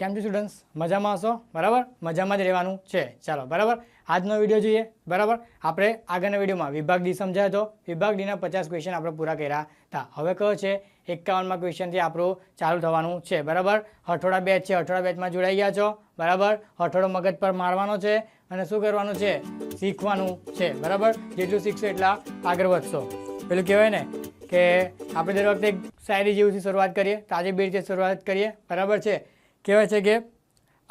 કેમ છો સ્ટુડન્ટ્સ? મજામાં હશો? બરાબર, મજામાં જ રહેવાનું છે. ચાલો બરાબર, આજનો વિડીયો જોઈએ. બરાબર, આપણે આગળના વિડીયોમાં વિભાગ ડી સમજાયો હતો. વિભાગ ડીના 50 ક્વેશ્ચન આપણે પૂરા કર્યા હતા. હવે કયો છે 51મા ક્વેશ્ચનથી આપણું ચાલુ થવાનું છે. બરાબર, હઠોડા બેચ છે, હઠોડા બેચમાં જોડાઈ ગયા છો. બરાબર, હઠોડો મગજ પર મારવાનો છે અને શું કરવાનું છે? શીખવાનું છે. બરાબર, જેટલું શીખશો એટલા આગળ વધશો. પેલું કહેવાય ને કે આપણે દર વખતે એક શાયરી જેવુંથી શરૂઆત કરીએ, તો આજે બે રીતે શરૂઆત કરીએ. બરાબર છે, કહેવાય છે કે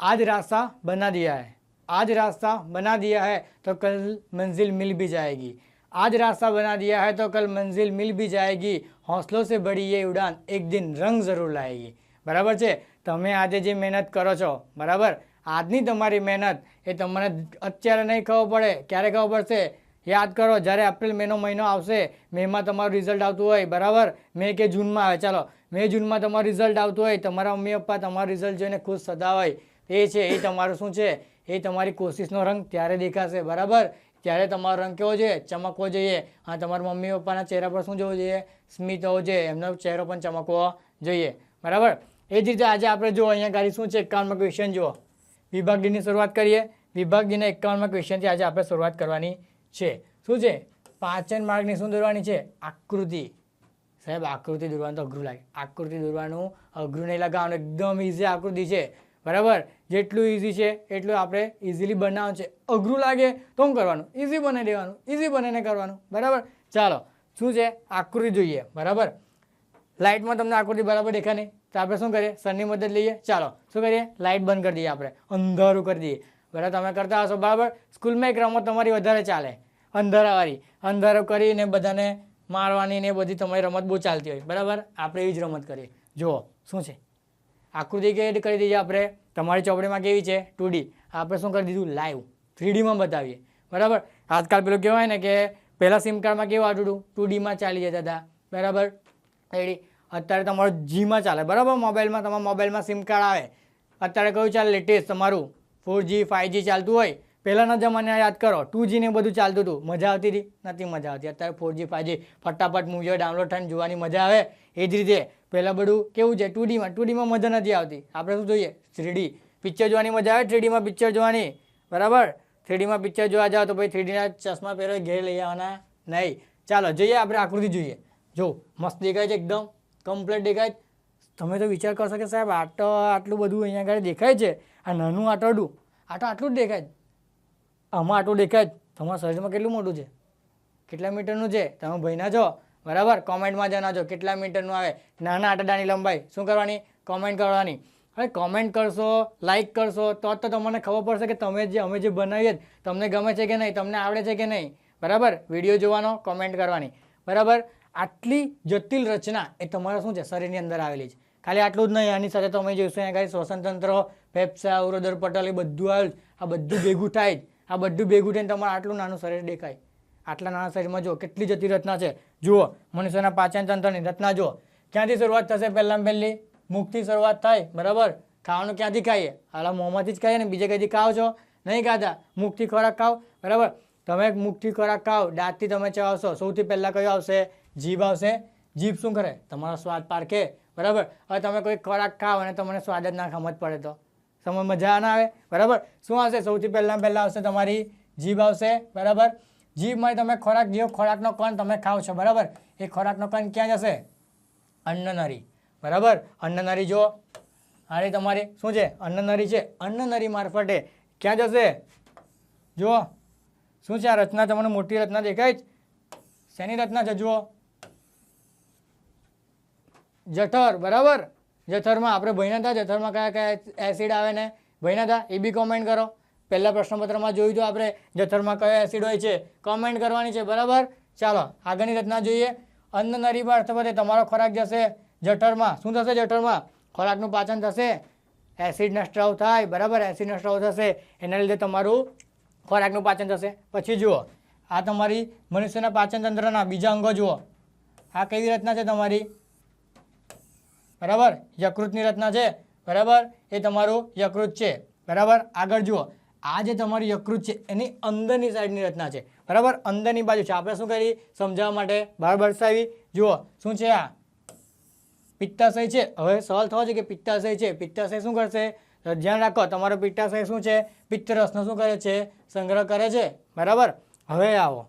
आज रास्ता बना दिया है, आज रास्ता बना दिया है तो कल मंजिल मिल भी जाएगी, आज रास्ता बना दिया है तो कल मंजिल मिल भी जाएगी, हौसलों से बड़ी ये उड़ान एक दिन रंग ज़रूर लाएगी. બરાબર છે, તમે આજે જે મહેનત કરો છો, બરાબર, આજની તમારી મહેનત એ તમને અત્યારે નહીં ખબર પડે, ક્યારે ખબર પડશે? યાદ કરો, જ્યારે એપ્રિલ મેનો મહિનો આવશે, મેમાં તમારું રિઝલ્ટ આવતું હોય, બરાબર, મે કે જૂનમાં આવે, ચાલો મે જૂનમાં તમારું રિઝલ્ટ આવતું હોય, તમારા મમ્મી પપ્પા તમારું રિઝલ્ટ જોઈને ખુશ થતા હોય, એ છે એ તમારું શું છે? એ તમારી કોશિશનો રંગ ત્યારે દેખાશે. બરાબર, ત્યારે તમારો રંગ કેવો જોઈએ? ચમકવો જોઈએ. હા, તમારા મમ્મી પપ્પાના ચહેરા પર શું જોવું જોઈએ? સ્મિત હોવું જોઈએ, એમનો ચહેરો પણ ચમકવો જોઈએ. બરાબર, એ જ રીતે આજે આપણે જો અહીંયા ગાડી શું છે 51મા ક્વેશ્ચન જુઓ. વિભાગ ડીની શરૂઆત કરીએ. વિભાગ ડીના 51મા ક્વેશ્ચનથી આજે આપણે શરૂઆત કરવાની છે. શું છે? 5 માર્કની શું દોરવાની છે? આકૃતિ. સાહેબ આકૃતિ દોરવાનું તો અઘરું લાગે. આકૃતિ દોરવાનું અઘરું નહીં લગાવવાનું, એકદમ ઇઝી આકૃતિ છે. બરાબર, જેટલું ઇઝી છે એટલું આપણે ઇઝીલી બનાવવાનું છે. અઘરું લાગે તો શું કરવાનું? ઇઝી બનાવી દેવાનું, ઇઝી બનાવીને કરવાનું. બરાબર, ચાલો શું છે? આકૃતિ જોઈએ. બરાબર, લાઇટમાં તમને આકૃતિ બરાબર દેખાય નહીં તો આપણે શું કરીએ? સનની મદદ લઈએ. ચાલો શું કરીએ? લાઇટ બંધ કરી દઈએ, આપણે અંધારું કરી દઈએ. બરાબર, તમે કરતા હશો. બરાબર, સ્કૂલમાં એક રમત તમારી વધારે ચાલે, અંધારાવાળી. અંધારું કરીને બધાને મારવાની ને એ બધી તમારી રમત બહુ ચાલતી હોય. બરાબર, આપણે એવી જ રમત કરીએ. જુઓ શું છે? આકૃતિ કેવી કરી દઈએ આપણે? તમારી ચોપડીમાં કેવી છે? 2D. આપણે શું કરી દીધું? લાઈવ 3Dમાં બતાવીએ. બરાબર, આજકાલ પેલું કહેવાય ને કે પહેલાં સિમ કાર્ડમાં કેવું આવતું હતું? 2Dમાં ચાલી જતા હતા. બરાબર, અત્યારે તમારું જીમાં ચાલે. બરાબર, મોબાઈલમાં તમારા મોબાઈલમાં સિમ કાર્ડ આવે. અત્યારે કયું ચાલે લેટેસ્ટ? તમારું 4G 5G ચાલતું હોય. પહેલાંના જમાના યાદ કરો, 2G ને બધું ચાલતું હતું. મજા આવતી હતી? નથી મજા આવતી. અત્યારે 4G 5G ફટાફટ મૂવીઓ ડાઉનલોડ થઈને જોવાની મજા આવે. એ જ રીતે પહેલાં બધું કેવું છે? 2Dમાં મજા નથી આવતી. આપણે શું જોઈએ? 3D પિક્ચર જોવાની મજા આવે. 3Dમાં પિક્ચર જોવાની. બરાબર, 3Dમાં પિક્ચર જોવા જાઓ તો પછી 3Dના ચશ્મા પહેરો ઘેર લઈ આવવાના નહીં. ચાલો જોઈએ, આપણે આકૃતિ જોઈએ. જો મસ્ત દેખાય છે, એકદમ કમ્પ્લીટ દેખાય. તમે તો વિચાર કરશો કે સાહેબ આટલું બધું અહીંયા આગળ દેખાય છે, આ નાનું આટલું આટલું જ દેખાય, આમાં આટલું દેખાય. તમારા શરીરમાં કેટલું મોટું છે? કેટલા મીટરનું છે? તમે ભાઈના છો. બરાબર, કોમેન્ટમાં જણાવજો કેટલા મીટરનું આવે. નાના આંટડાની લંબાઈ શું કરવાની? કોમેન્ટ કરવાની. હવે કોમેન્ટ કરશો, લાઇક કરશો તો જ તો તમને ખબર પડશે કે અમે જે બનાવીએ તમને ગમે છે કે નહીં, તમને આવડે છે કે નહીં. બરાબર, વિડીયો જોવાનો, કોમેન્ટ કરવાની. બરાબર, આટલી જટિલ રચના એ તમારા શું છે? શરીરની અંદર આવેલી છે. ખાલી આટલું જ નહીં, આની સાથે તમે જોઈશું અહીંયા ખાલી શ્વસનતંત્ર, ફેફસા, ઉરોદર પટલ એ બધું આવેલું. આ બધું ભેગું થાય જ. આ બધું ભેગું થઈને તમારું આટલું નાનું શરીર દેખાય. આટલા નાના શરીરમાં જુઓ કેટલી જટિલ રચના છે. જુઓ મનુષ્યના પાચન તંત્રની રચના જુઓ. ક્યાંથી શરૂઆત થશે? પહેલાં પહેલી મુખથી શરૂઆત થાય. બરાબર, ખાવાનું ક્યાંથી ખાઈએ? હાલા મોંમાંથી જ ખાઈએ ને, બીજે કંઈથી ખાઓ છો? નહીં ખાતા. મુખથી ખોરાક ખાઓ. બરાબર, તમે મુખથી ખોરાક ખાઓ, દાંતથી તમે ચવાવશો. સૌથી પહેલાં કયું આવશે? જીભ આવશે. જીભ શું કરે? તમારો સ્વાદ પારખે. બરાબર, હવે તમે કોઈ ખોરાક ખાઓ અને તમને સ્વાદ જ ના સમજ પડે તો સમજ મજા ના આવે. બરાબર, શું આવશે? સૌથી પહેલાં આવશે તમારી જીભ આવશે. બરાબર, જીભમાં તમે ખોરાક જેવો ખોરાકનો કણ તમે ખાઓ છો. બરાબર, એ ખોરાકનો કણ ક્યાં જશે? અન્નનળી. બરાબર, અન્નનળી જો આ તમારી શું છે? અન્નનળી છે. અન્નનળી મારફતે ક્યાં જશે? જુઓ શું છે? આ રચના તમને મોટી રચના દેખાય જ. શેની રચના છે? જુઓ જઠર. બરાબર, જઠરમાં આપણે ભણ્યા હતા. જઠરમાં કયા કયા એસિડ આવે ને ભણ્યા હતા? એ બી કોમેન્ટ કરો. પહેલા પ્રશ્નપત્રમાં જોયું તો આપણે જઠરમાં કયો એસિડ હોય છે, કોમેન્ટ કરવાની છે. બરાબર, ચાલો આગળની રચના જોઈએ. અન્નનળી મારફતે તમારો ખોરાક જશે જઠરમાં. શું થશે? જઠરમાં ખોરાકનું પાચન થશે, એસિડના સ્ત્રાવ થાય. બરાબર, એસિડના સ્ત્રાવ થશે, એના લીધે તમારું ખોરાકનું પાચન થશે. પછી જુઓ આ તમારી મનુષ્યના પાચન તંત્રના બીજા અંગો જુઓ. આ કેવી રચના છે તમારી? બરાબર, યકૃતની રચના છે. બરાબર, એ તમારું યકૃત છે. બરાબર, આગળ જુઓ આ જે તમારી યકૃત છે એની અંદરની સાઈડની રચના છે. બરાબર, અંદરની બાજુ છે. આપણે શું કરી સમજાવવા માટે બહાર દર્શાવી. જુઓ શું છે? આ પિત્તાશય છે. હવે સવાલ થવો છે કે પિત્તાશય છે, પિત્તાશય શું કરશે? તો ધ્યાન રાખો તમારો પિત્તાશય શું છે, પિત્તરસનો શું કરે છે, સંગ્રહ કરે છે, બરાબર. હવે આવો,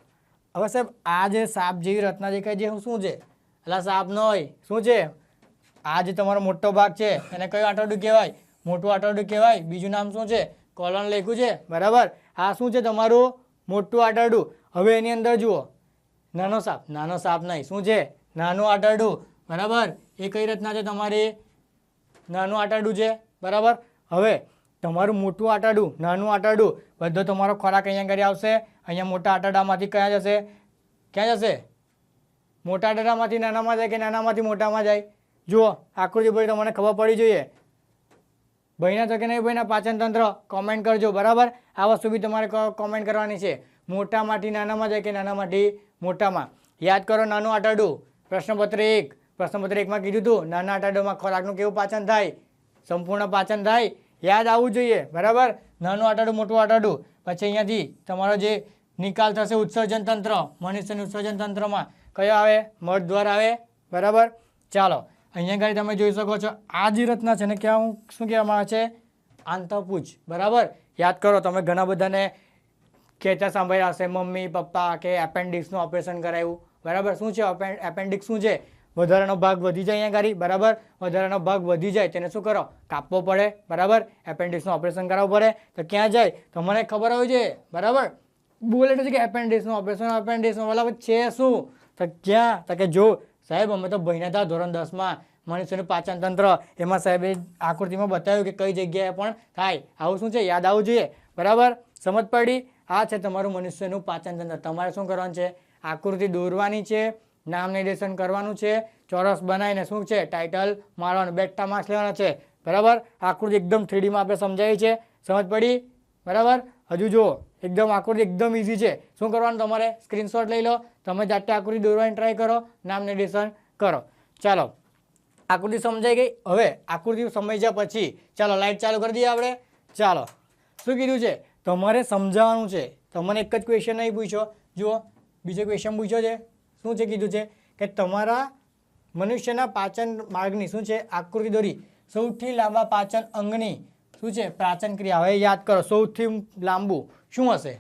હવે સાહેબ આ જે સાપ જેવી રચના દેખાય છે શું છે, એટલે સાપ ન હોય, શું છે, આ જે તમારો મોટો ભાગ છે એને કયું આંતરડું કહેવાય, મોટું આંતરડું કહેવાય. બીજું નામ શું છે, કોલોન લખ્યું છે, બરાબર. આ શું છે તમારું મોટું આંતરડું. હવે એની અંદર જુઓ નાનો સાપ નહીં, શું છે, નાનું આંતરડું, બરાબર. એ કઈ રચના છે તમારી, નાનું આંતરડું છે, બરાબર. હવે તમારું મોટું આંતરડું, નાનું આંતરડું, બધો તમારો ખોરાક અહીંયા કરી આવશે, અહીંયા મોટા આંતરડામાંથી ક્યાં જશે, ક્યાં જશે, મોટા આંતરડામાંથી નાનામાં જાય કે નાનામાંથી મોટામાં જાય. જુઓ આકૃતિ પર તમને ખબર પડી જોઈએ. ભણ્યા છો કે નહીં ભણ્યા પાચન તંત્ર કોમેન્ટ કરજો, બરાબર. આ વસ્તુ બી તમારે કોમેન્ટ કરવાની છે. મોટામાંથી નાનામાં જાય કે નાનામાંથી મોટામાં. યાદ કરો નાનું આંતરડું, પ્રશ્નપત્ર 1, પ્રશ્નપત્ર 1માં કીધું હતું નાના આંતરડામાં ખોરાકનું કેવું પાચન થાય, સંપૂર્ણ પાચન થાય, યાદ આવવું જોઈએ, બરાબર. નાનું આંતરડું, મોટું આંતરડું, પછી અહીંયાથી તમારો જે નિકાલ થશે ઉત્સર્જન તંત્ર, મનુષ્યનું ઉત્સર્જન તંત્રમાં કયો આવે, મળ દ્વાર આવે, બરાબર. ચાલો અહીંયા આગળ તમે જોઈ શકો છો આ જે રચના છે ને શું કહેવામાં આવે છે, આંતરપૂછ, બરાબર. યાદ કરો તમે ઘણા બધાને કહેતા સાંભળ્યા હશે મમ્મી પપ્પા કે એપેન્ડિક્સનું ઓપરેશન કરાવ્યું, બરાબર. શું છે એપેન્ડિક્સ, શું છે, વધારાનો ભાગ વધી જાય અહીંયા ગાડી, બરાબર. વધારાનો ભાગ વધી જાય તેને શું કરો, કાપવો પડે, બરાબર. એપેન્ડિક્સનું ઓપરેશન કરાવવું પડે તો ક્યાં જાય તમને ખબર હોવી જોઈએ, બરાબર. બોલે છે કે એપેન્ડિક્સનું ઓપરેશન, એપેન્ડિક્સનું બરાબર છે શું, તો ક્યાં, તો કે જો સાહેબ અમે તો ભણ્યા હતા ધોરણ 10માં મનુષ્યનું પાચન તંત્ર, એમાં સાહેબે આકૃતિમાં બતાવ્યું કે કઈ જગ્યાએ પણ થાય. આવું શું છે, યાદ આવવું જોઈએ, બરાબર. સમજ પડી. આ છે તમારું મનુષ્યનું પાચન તંત્ર. તમારે શું કરવાનું છે, આકૃતિ દોરવાની છે, નામ નિર્દેશન કરવાનું છે, ચોરસ બનાવીને શું છે ટાઇટલ મારવાનું, બેઠા માર્ક્સ લેવાના છે, બરાબર. આકૃતિ એકદમ 3Dમાં આપણે સમજાવી છે, સમજ પડી, બરાબર. હજુ જુઓ એકદમ આકૃતિ એકદમ ઇઝી છે. શું કરવાનું તમારે, સ્ક્રીનશોટ લઈ લો, તમે જાતે આકૃતિ દોરવાની ટ્રાય કરો, નામ નિર્દેશન કરો. ચાલો આકૃતિ સમજાઈ ગઈ. હવે આકૃતિ સમજ્યા પછી ચાલો લાઇટ ચાલુ કરી દઈએ આપણે. ચાલો શું કીધું છે, તમારે સમજાવવાનું છે. તમને એક જ ક્વેશ્ચન નહીં પૂછ્યો, જુઓ બીજો ક્વેશ્ચન પૂછ્યો છે. શું છે કીધું છે કે તમારા મનુષ્યના પાચન માર્ગની શું છે આકૃતિ દોરી, સૌથી લાંબા પાચન અંગની શું છે પાચન ક્રિયા. હવે યાદ કરો સૌથી લાંબુ શું હશે,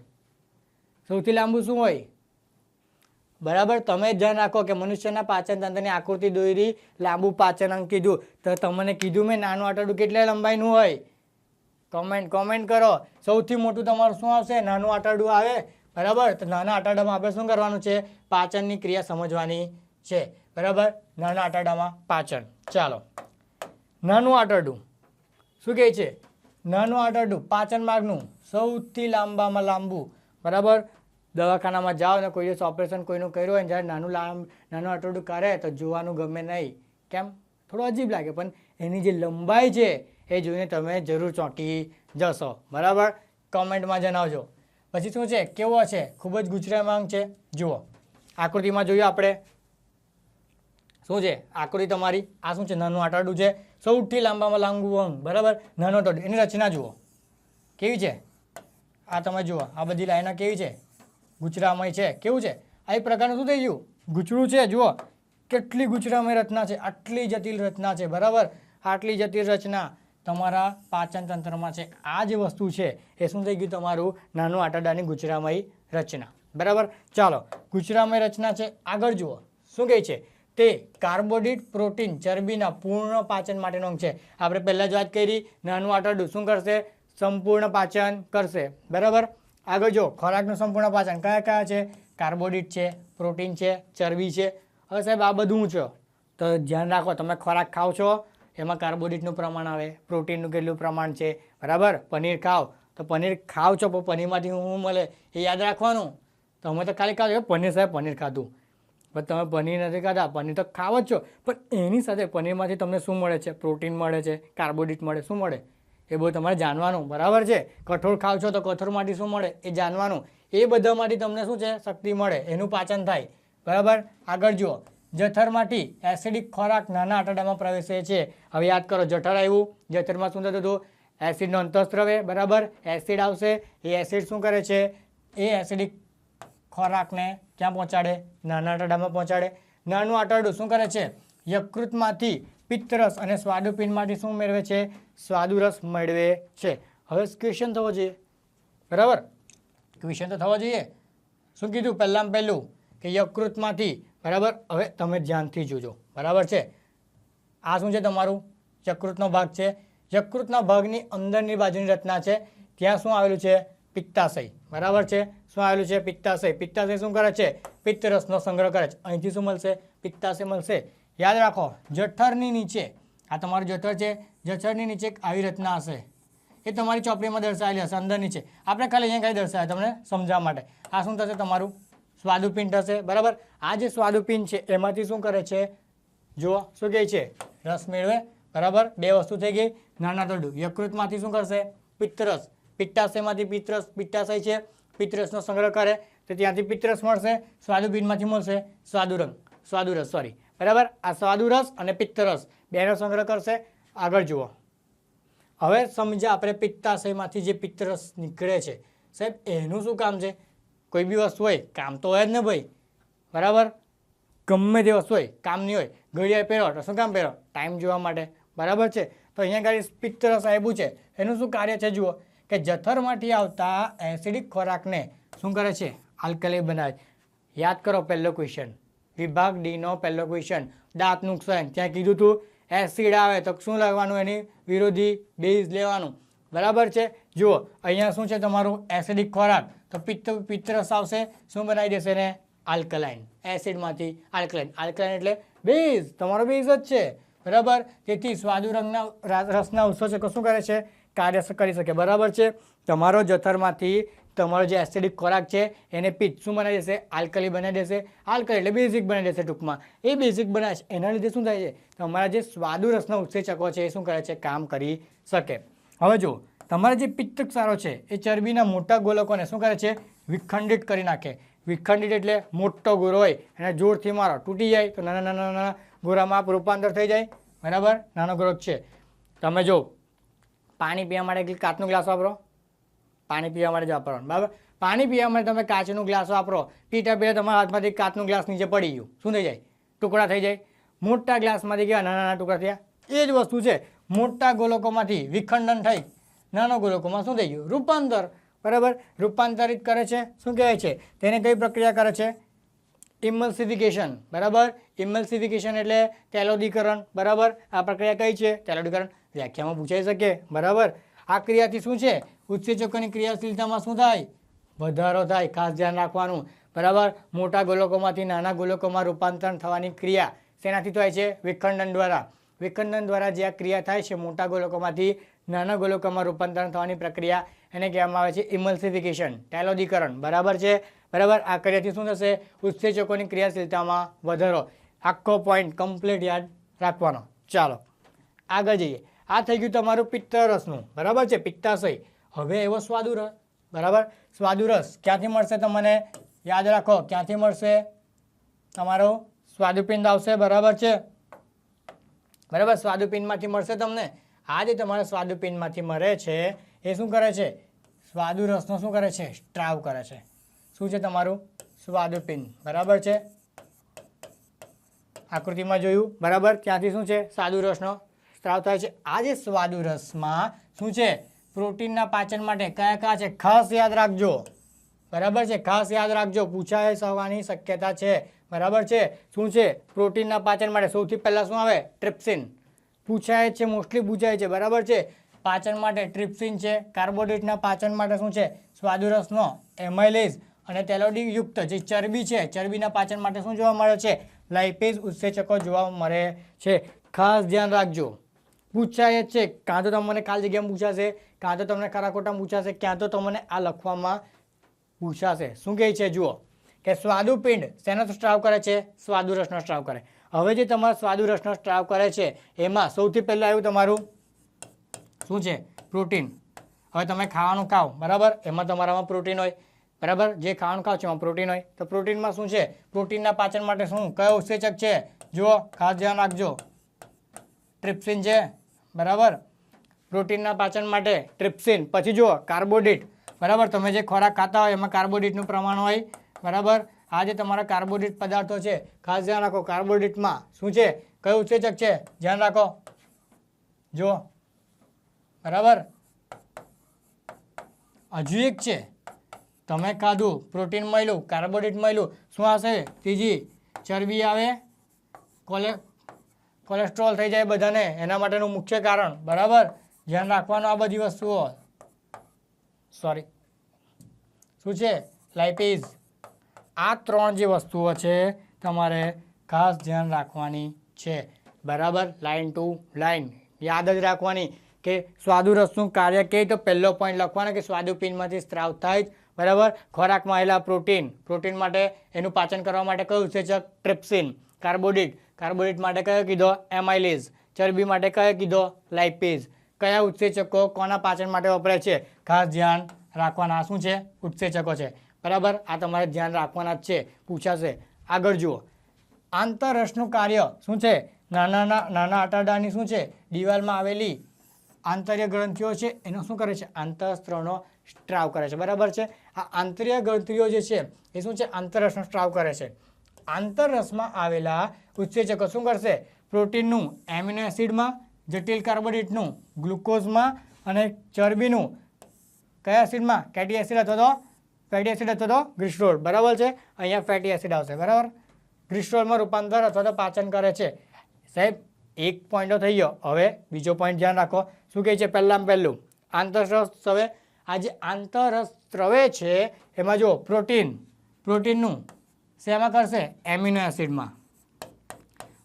સૌથી લાંબુ શું હોય, બરાબર. તમે ધ્યાન રાખો કે મનુષ્યના પાચન તંત્રની આકૃતિ દોરી, લાંબુ પાચન અંગ કીધું તો તમને કીધું મેં નાનું આંતરડું કેટલા લંબાઈનું હોય, કોમેન્ટ કરો. સૌથી મોટું તમારું શું આવશે, નાનું આંતરડું આવે, બરાબર. તો નાના આંતરડામાં આપણે શું કરવાનું છે, પાચનની ક્રિયા સમજવાની છે, બરાબર. નાના આંતરડામાં પાચન. ચાલો નાનું આંતરડું શું કહે છે, નાનું આંતરડું પાચન માર્ગનું સૌથી લાંબામાં લાંબુ, બરાબર. દવાખાનામાં જાઓ ને કોઈ દિવસ ઓપરેશન કોઈનું કર્યું હોય ને જ્યારે નાનું આંતરડું કાઢે તો જોવાનું ગમે નહીં, કેમ, થોડું અજીબ લાગે, પણ એની જે લંબાઈ છે એ જોઈને તમે જરૂર ચોંકી જશો, બરાબર. કોમેન્ટમાં જણાવજો. પછી શું છે, કેવો છે, ખૂબ જ ગુજરાતીમાં અંગ છે. જુઓ આકૃતિમાં જોઈએ આપણે શું છે આકૃતિ તમારી. આ શું છે, નાનું આંતરડું છે, સૌથી લાંબામાં લાંબુ અંગ, બરાબર. નાનું આંતરડું, એની રચના જુઓ કેવી છે. આ તમે જુઓ આ બધી લાઈનો કેવી છે, ગુચરામય છે, કેવું છે. આ એક પ્રકારનું શું થઈ ગયું, ગૂંચળું છે. જુઓ કેટલી ગુચરામય રચના છે, આટલી જટિલ રચના છે, બરાબર. આટલી જટિલ રચના તમારા પાચન તંત્રમાં છે. આ જે વસ્તુ છે એ શું થઈ ગયું, તમારું નાનું આંતરડાની ગુચરામય રચના, બરાબર. ચાલો ગુચરામય રચના છે. આગળ જુઓ શું કહે છે, તે કાર્બોદિત પ્રોટીન ચરબીના પૂર્ણ પાચન માટેનો અંગ છે. આપણે પહેલાં જ વાત કરી, નાનું આંતરડું શું કરશે, સંપૂર્ણ પાચન કરશે, બરાબર. આગળ જો ખોરાકનું સંપૂર્ણ પાચન કયા કયા છે, કાર્બોદિત છે, પ્રોટીન છે, ચરબી છે. હવે સાહેબ આ બધું છે તો ધ્યાન રાખો, તમે ખોરાક ખાઓ છો એમાં કાર્બોદિતનું પ્રમાણ આવે, પ્રોટીનનું કેટલું પ્રમાણ છે, બરાબર. પનીર ખાઓ તો પનીર ખાઓ છો પણ પનીરમાંથી શું મળે એ યાદ રાખવાનું. તમે તો ખાલી ખાઓ પનીર સાહેબ પનીર ખાધું, પણ તમે પનીર નથી ખાતા, પનીર તો ખાવ જ છો પણ એની સાથે પનીરમાંથી તમને શું મળે છે, પ્રોટીન મળે છે, કાર્બોદિત મળે, શું મળે એ બધું તમારે જાણવાનું, બરાબર છે. કઠોળ ખાવ છો તો કઠોળમાંથી શું મળે એ જાણવાનું. એ બધામાંથી તમને શું છે શક્તિ મળે, એનું પાચન થાય, બરાબર. આગળ જુઓ, જઠરમાંથી એસિડિક ખોરાક નાના આંતરડામાં પ્રવેશે છે. હવે યાદ કરો જઠર આવ્યું, જઠરમાં શું થતું હતું, એસિડનો અંતઃસ્ત્રાવે, બરાબર. એસિડ આવશે, એ એસિડ શું કરે છે, એ એસિડિક ખોરાકને ક્યાં પહોંચાડે, નાના આંતરડામાં પહોંચાડે. નાનું આંતરડું શું કરે છે, યકૃતમાંથી પિત્તરસ અને સ્વાદુપિંડમાંથી શું મેળવે છે? સ્વાદુરસ મેળવે છે. હવે ક્વેશ્ચન થવો જોઈએ, બરાબર? ક્વેશ્ચન તો થવો જોઈએ. શું કીધું? પહેલું કે યકૃતમાંથી, બરાબર? હવે તમે ધ્યાનથી જોજો, બરાબર છે? આ શું છે તમારું? યકૃતનો ભાગ છે. યકૃતના ભાગની અંદરની બાજુની રચના છે, ત્યાં શું આવેલું છે? પિત્તાશય, બરાબર છે? શું આવેલું છે? પિત્તાશય. પિત્તાશય શું કરે છે? પિત્તરસનો સંગ્રહ કરે છે. અહીંથી શું મળશે? પિત્તાશય મળશે. યાદ રાખો, જઠરની નીચે, આ તમારું જઠર છે, જઠરની નીચે આવી રચના હશે, એ તમારી ચોપડીમાં દર્શાવેલી હશે અંદર નીચે. આપણે ખાલી અહીંયા કઈ દર્શાવે તમને સમજાવવા માટે. આ શું થશે? તમારું સ્વાદુપિંડ થશે, બરાબર? આ જે સ્વાદુપિંડ છે એમાંથી શું કરે છે? જુઓ શું કહે છે? રસ મેળવે, બરાબર? બે વસ્તુ થઈ ગઈ. નાના તરડું યકૃતમાંથી શું કરશે? પિત્તરસ. પિત્તાશયમાંથી પિત્તાશય છે, પિત્તરસનો સંગ્રહ કરે તો ત્યાંથી પિત્તરસ મળશે. સ્વાદુપિંડમાંથી મળશે સ્વાદુરસ, સોરી, બરાબર? આ સ્વાદુરસ અને પિત્તરસ બેનો સંગ્રહ કરશે. આગળ જુઓ, હવે સમજ્યા આપણે પિત્તાશયમાંથી જે પિત્તરસ નીકળે છે, સાહેબ એનું શું કામ છે? કોઈ બી વસ્તુ હોય કામ તો હોય જ ને ભાઈ, બરાબર? ગમે તે વસ્તુ હોય કામ નહીં હોય. ઘડિયાળ પહેરો તો શું કામ પહેરો? ટાઈમ જોવા માટે, બરાબર છે? તો અહીંયા આગળ પિત્તરસ આપ્યું છે, એનું શું કાર્ય છે? જુઓ કે જઠરમાંથી આવતા એસિડિક ખોરાકને શું કરે છે? આલ્કલી બનાવે. યાદ કરો પહેલો ક્વેશ્ચન, વિભાગ ડીનો પહેલો ક્વેશ્ચન, દાંતનું ક્ષયન. ત્યાં કીધું હતું એસિડ આવે તો શું લેવાનું? એની વિરોધી બેઝ લેવાનું, બરાબર છે? જુઓ અહીંયા શું છે તમારું? એસિડિક ખોરાક, તો પિત્તરસ આવશે, શું બનાવી દેશે ને? આલ્કલાઇન. એસિડમાંથી આલ્કલાઇન. આલ્કલાઇન એટલે બેઝ, તમારો બેઝ જ છે, બરાબર? તેથી રસના ઉત્સેચકો શું કરે છે? કાર્ય કરી શકે, બરાબર છે? તમારો જઠરમાંથી તમારો જે એસિડિક ખોરાક છે એને પિત્ત શું બનાવી દેશે? આલ્કલી બનાવી દેશે. આલ્કલી એટલે બેઝિક બનાવી દેશે ટૂંકમાં. એ બેઝિક બનાવે છે, એના લીધે શું થાય છે? તમારા જે સ્વાદુરસના ઉત્સેચકો છે એ શું કરે છે? કામ કરી શકે. હવે જુઓ, તમારા જે પિત્ત ક્ષારો છે એ ચરબીના મોટા ગોલકોને શું કરે છે? વિખંડિત કરી નાખે. વિખંડિત એટલે મોટો ગોળો હોય એને જોરથી મારો, તૂટી જાય તો નાના ગોળામાં રૂપાંતર થઈ જાય, બરાબર? નાનો ગોળો છે. તમે જો પાણી પીવા માટે કાચનો ગ્લાસ વાપરો, પાણી પીવા માટે જ વાપરવાનું, બરાબર? પાણી પીવા માટે તમે કાચનો ગ્લાસ વાપરો, પીતા તમારા હાથમાંથી કાચનું ગ્લાસ નીચે પડી ગયું, શું થઈ જાય? ટુકડા થઈ જાય. મોટા ગ્લાસમાંથી કેવા નાના ટુકડા થયા? એ જ વસ્તુ છે. મોટા ગોલકોમાંથી વિખંડન થઈ નાનો ગોલકોમાં શું થઈ ગયું? રૂપાંતર, બરાબર? રૂપાંતરિત કરે છે. શું કહેવાય છે? તેને કઈ પ્રક્રિયા કરે છે? ઇમલ્સિફિકેશન, બરાબર? ઇમલ્સિફિકેશન એટલે તેલોદીકરણ, બરાબર? આ પ્રક્રિયા કઈ છે? તેલોદીકરણ. વ્યાખ્યામાં પૂછાઈ શકે, બરાબર? આ ક્રિયાથી શું છે? ઉત્સેચકોની ક્રિયાશીલતામાં શું થાય? વધારો થાય. ખાસ ધ્યાન રાખવાનું, બરાબર? મોટા ગોલકોમાંથી નાના ગોલકોમાં રૂપાંતરણ થવાની ક્રિયા શેનાથી થાય છે? વિખંડન દ્વારા. વિખંડન દ્વારા જે આ ક્રિયા થાય છે મોટા ગોલકોમાંથી નાના ગોલકોમાં રૂપાંતરણ થવાની પ્રક્રિયા એને કહેવામાં આવે છે ઇમલ્સિફિકેશન, તેલોદીકરણ, બરાબર છે? બરાબર? આ ક્રિયાથી શું થશે? ઉત્સેચકોની ક્રિયાશીલતામાં વધારો. આખો પોઈન્ટ કમ્પ્લીટ યાદ રાખવાનો. ચાલો આગળ જઈએ. આ થઈ ગયું તમારું પિત્તરસનું, બરાબર છે? પિત્તાશય. હવે એવો સ્વાદુરસ, બરાબર? સ્વાદુરસ ક્યાંથી મળશે તમને? યાદ રાખો, ક્યાંથી મળશે? તમારો સ્વાદુપિંડ આવશે, બરાબર છે? બરાબર? સ્વાદુપિંડમાંથી મળશે તમને. આ જે તમારા સ્વાદુપિંડમાંથી મળે છે એ શું કરે છે? સ્વાદુરસનો શું કરે છે? સ્ત્રાવ કરે છે. શું છે તમારું? સ્વાદુપિંડ, બરાબર છે? આકૃતિમાં જોયું, બરાબર? ત્યાંથી શું છે? સ્વાદુરસનો સ્ત્રાવ થાય છે. આ જે સ્વાદુરસમાં શું છે? પ્રોટીનના પાચન માટે કયા છે? ખાસ યાદ રાખજો, બરાબર છે? ખાસ યાદ રાખજો, પૂછાય થવાની શક્યતા છે, બરાબર છે? શું છે? પ્રોટીનના પાચન માટે સૌથી પહેલાં શું આવે? ટ્રિપ્સિન. પૂછાય છે, મોસ્ટલી પૂછાય છે, બરાબર છે? પાચન માટે ટ્રિપ્સિન છે. કાર્બોહાઈડ્રેટના પાચન માટે શું છે? સ્વાદુરસનો એમાઇલેઝ અને તેલોડી યુક્ત જે ચરબી છે, ચરબીના પાચન માટે શું જોવા મળે છે? લાઇપેઝ ઉત્સેચકો જોવા મળે છે. ખાસ ધ્યાન રાખજો, પૂછાય જ છે. કાં તો તમને ખાલી જગ્યામાં પૂછાશે, કાં તો તમને ખરા ખોટા પૂછાશે, ક્યાં તો તમને આ લખવામાં પૂછાશે. શું કહે છે? જુઓ કે સ્વાદુપિંડ શેનો સ્ત્રાવ કરે છે? સ્વાદુરસનો સ્ત્રાવ કરે. હવે જે તમારો સ્વાદુરસનો સ્ત્રાવ કરે છે એમાં સૌથી પહેલાં આવ્યું તમારું શું છે? પ્રોટીન. હવે તમે ખાવાનું ખાઓ, બરાબર? એમાં તમારામાં પ્રોટીન હોય, બરાબર? જે ખાવાનું ખાઓ છો એમાં પ્રોટીન હોય. તો પ્રોટીનમાં શું છે? પ્રોટીનના પાચન માટે શું કયો ઉત્સેચક છે? જુઓ, ખાસ ધ્યાન રાખજો, ટ્રિપ્સિન છે, બરાબર? પ્રોટીનના પાચન માટે ટ્રિપ્સિન. પછી જુઓ કાર્બોહાઈડ્રેટ, બરાબર? તમે જે ખોરાક ખાતા હોય એમાં કાર્બોહાઈડ્રેટનું પ્રમાણ હોય, બરાબર? આ જે તમારા કાર્બોહાઈડ્રેટ પદાર્થો છે ખાસ ધ્યાન રાખો. કાર્બોહાઈડ્રેટમાં શું છે? કયું ઉત્સેચક છે ધ્યાન રાખો જુઓ બરાબર હજુ એક છે તમે ખાધું પ્રોટીન મળ્યું કાર્બોહાઈડ્રેટ મળ્યું શું આવશે ત્રીજી ચરબી આવે કોલેસ્ટ્રોલ થઈ જાય બધાને એના માટેનું મુખ્ય કારણ બરાબર ધ્યાન રાખવાનું આ બધી વસ્તુઓ સોરી શું છે લાઇપેઝ આ ત્રણ જે વસ્તુઓ છે તમારે ખાસ ધ્યાન રાખવાની છે બરાબર લાઇન ટુ લાઇન યાદ જ રાખવાની કે સ્વાદુરસનું કાર્ય કે તો પહેલો પોઈન્ટ લખવાનો કે સ્વાદુપિંડમાંથી સ્ત્રાવ થાય જ બરાબર ખોરાકમાં આવેલા પ્રોટીન માટે એનું પાચન કરવા માટે કયું ઉત્સેચક ટ્રિપ્સિન કાર્બોહાઈડ્રેટ માટે કયો કીધો એમાઇલેઝ ચરબી માટે કયો કીધો લાઇપેઝ કયા ઉત્સેચકો કોના પાચન માટે વપરાય છે ખાસ ધ્યાન રાખવાના શું છે ઉત્સેચકો છે બરાબર આ તમારે ધ્યાન રાખવાના જ છે પૂછાશે આગળ જુઓ આંતરરસનું કાર્ય શું છે નાના આંતરડાની શું છે દિવાલમાં આવેલી આંતરિય ગ્રંથિઓ છે એનો શું કરે છે આંતરસ્ત્રાવનો સ્ત્રાવ કરે છે બરાબર છે આ આંતરિય ગ્રંથિઓ જે છે એ શું છે આંતરરસનો સ્ત્રાવ કરે છે આંતરરસમાં આવેલા ઉત્સેચકો શું કરશે પ્રોટીનનું એમિનો એસિડમાં જટિલ કાર્બોહાઈડ્રેટનું ગ્લુકોઝમાં અને ચરબીનું કયા એસિડમાં ફેટી એસિડ અથવા તો ગ્લિસરોલ બરાબર છે અહીંયા ફેટી એસિડ આવશે બરાબર ગ્લિસરોલમાં રૂપાંતર અથવા તો પાચન કરે છે સાહેબ એક પોઈન્ટ થઈ ગયો હવે બીજો પોઈન્ટ ધ્યાન રાખો શું કહે છે પહેલું આંતરરસ સ્ત્રવે આ જે આંતરરસ સ્ત્રવે છે એમાં જો પ્રોટીનનું શેમાં કરશે એમિનો એસિડમાં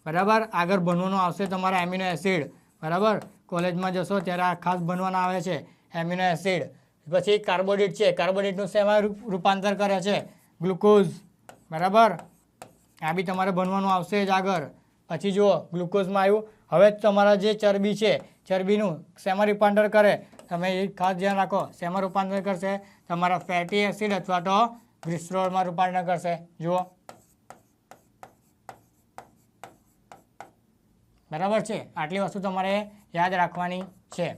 બરાબર આગળ ભણવાનું આવશે તમારા એમિનો એસિડ બરાબર કોલેજમાં જશો ત્યારે આ ખાસ ભણવાના આવે છે એમિનો એસિડ પછી કાર્બોહાઈડ્રેટ છે કાર્બોહાઈડ્રેટનું શેમાં રૂપાંતર કરે છે ગ્લુકોઝ બરાબર આ બી તમારે ભણવાનું આવશે જ આગળ પછી જુઓ ગ્લુકોઝમાં આવ્યું હવે તમારા જે ચરબી છે ચરબીનું શેમાં રૂપાંતર કરે તમે એ ખાસ ધ્યાન રાખો શેમાં રૂપાંતર કરશે તમારા ફેટી એસિડ અથવા તો ગ્લિસરોલમાં રૂપાંતર કરશે જુઓ બરાબર છે આટલી વસ્તુ તમારે યાદ રાખવાની છે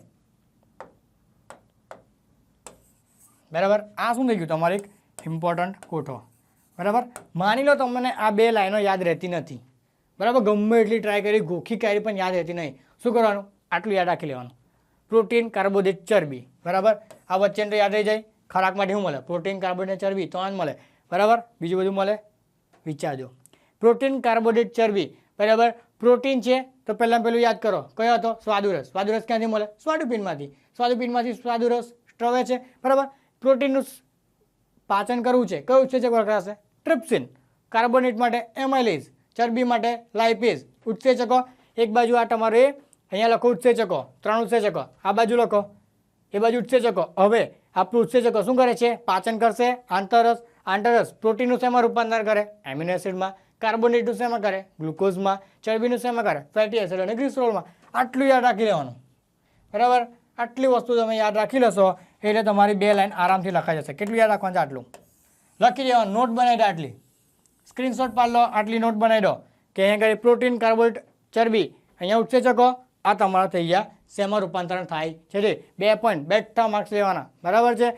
બરાબર આ શું થઈ ગયું તમારે એક ઇમ્પોર્ટન્ટ કોઠો બરાબર માની લો તમને આ બે લાઈનો યાદ રહેતી નથી બરાબર ગમે એટલી ટ્રાય કરી ગોખી ક્યારે પણ યાદ રહેતી નહીં શું કરવાનું આટલું યાદ રાખી લેવાનું પ્રોટીન કાર્બોહાઈડ્રેટ ચરબી બરાબર આ વચ્ચેનું તો યાદ રહી જાય ખોરાકમાંથી શું મળે પ્રોટીન કાર્બોહાઈડ્રેટ ચરબી ત્રણ જ મળે બરાબર બીજું બધું મળે વિચારજો પ્રોટીન કાર્બોહાઈડ્રેટ ચરબી બરાબર પ્રોટીન છે તો પહેલાં યાદ કરો કયો હતો સ્વાદુરસ ક્યાંથી મળે સ્વાદુપિંડમાંથી સ્વાદુરસ સ્ત્રવે છે બરાબર પ્રોટીનનું પાચન કરવું છે કયું ઉત્સેચક વપરાશે ટ્રિપ્સિન કાર્બોનેટ માટે એમાઇલેઝ ચરબી માટે લાઇપેઝ ઉત્સેચકો એક બાજુ આ તમારે અહીંયા લખો ઉત્સેચકો 3 ઉત્સેચકો આ બાજુ લખો એ બાજુ ઉત્સેચકો હવે આપણું ઉત્સેચકો શું કરે છે પાચન કરશે આંતરરસ પ્રોટીનનું શેમાં રૂપાંતર કરે એમિનો એસિડમાં કાર્બોનેટનું શેમાં કરે ગ્લુકોઝમાં ચરબીનું શેમાં કરે ફેટી એસિડ અને ગ્લિસરોલમાં આટલું યાદ રાખી લેવાનું બરાબર આટલી વસ્તુ તમે યાદ રાખી લેશો એટલે તમારી બે લાઈન આરામથી લખાઈ જશે કેટલું યાદ રાખવાનું છે આટલું લખી દેવાનું નોટ બનાવી દો આટલી સ્ક્રીનશોટ પાડી લો આટલી નોટ બનાવી દો કે અહીંયા આગળ પ્રોટીન કાર્બોહાઈડ્રેટ ચરબી અહીંયા ઉત્સેચકો આ તમારા થઈ ગયા શેમાં રૂપાંતરણ થાય છે 2 પોઈન્ટ બેઠા માર્ક્સ લેવાના બરાબર છે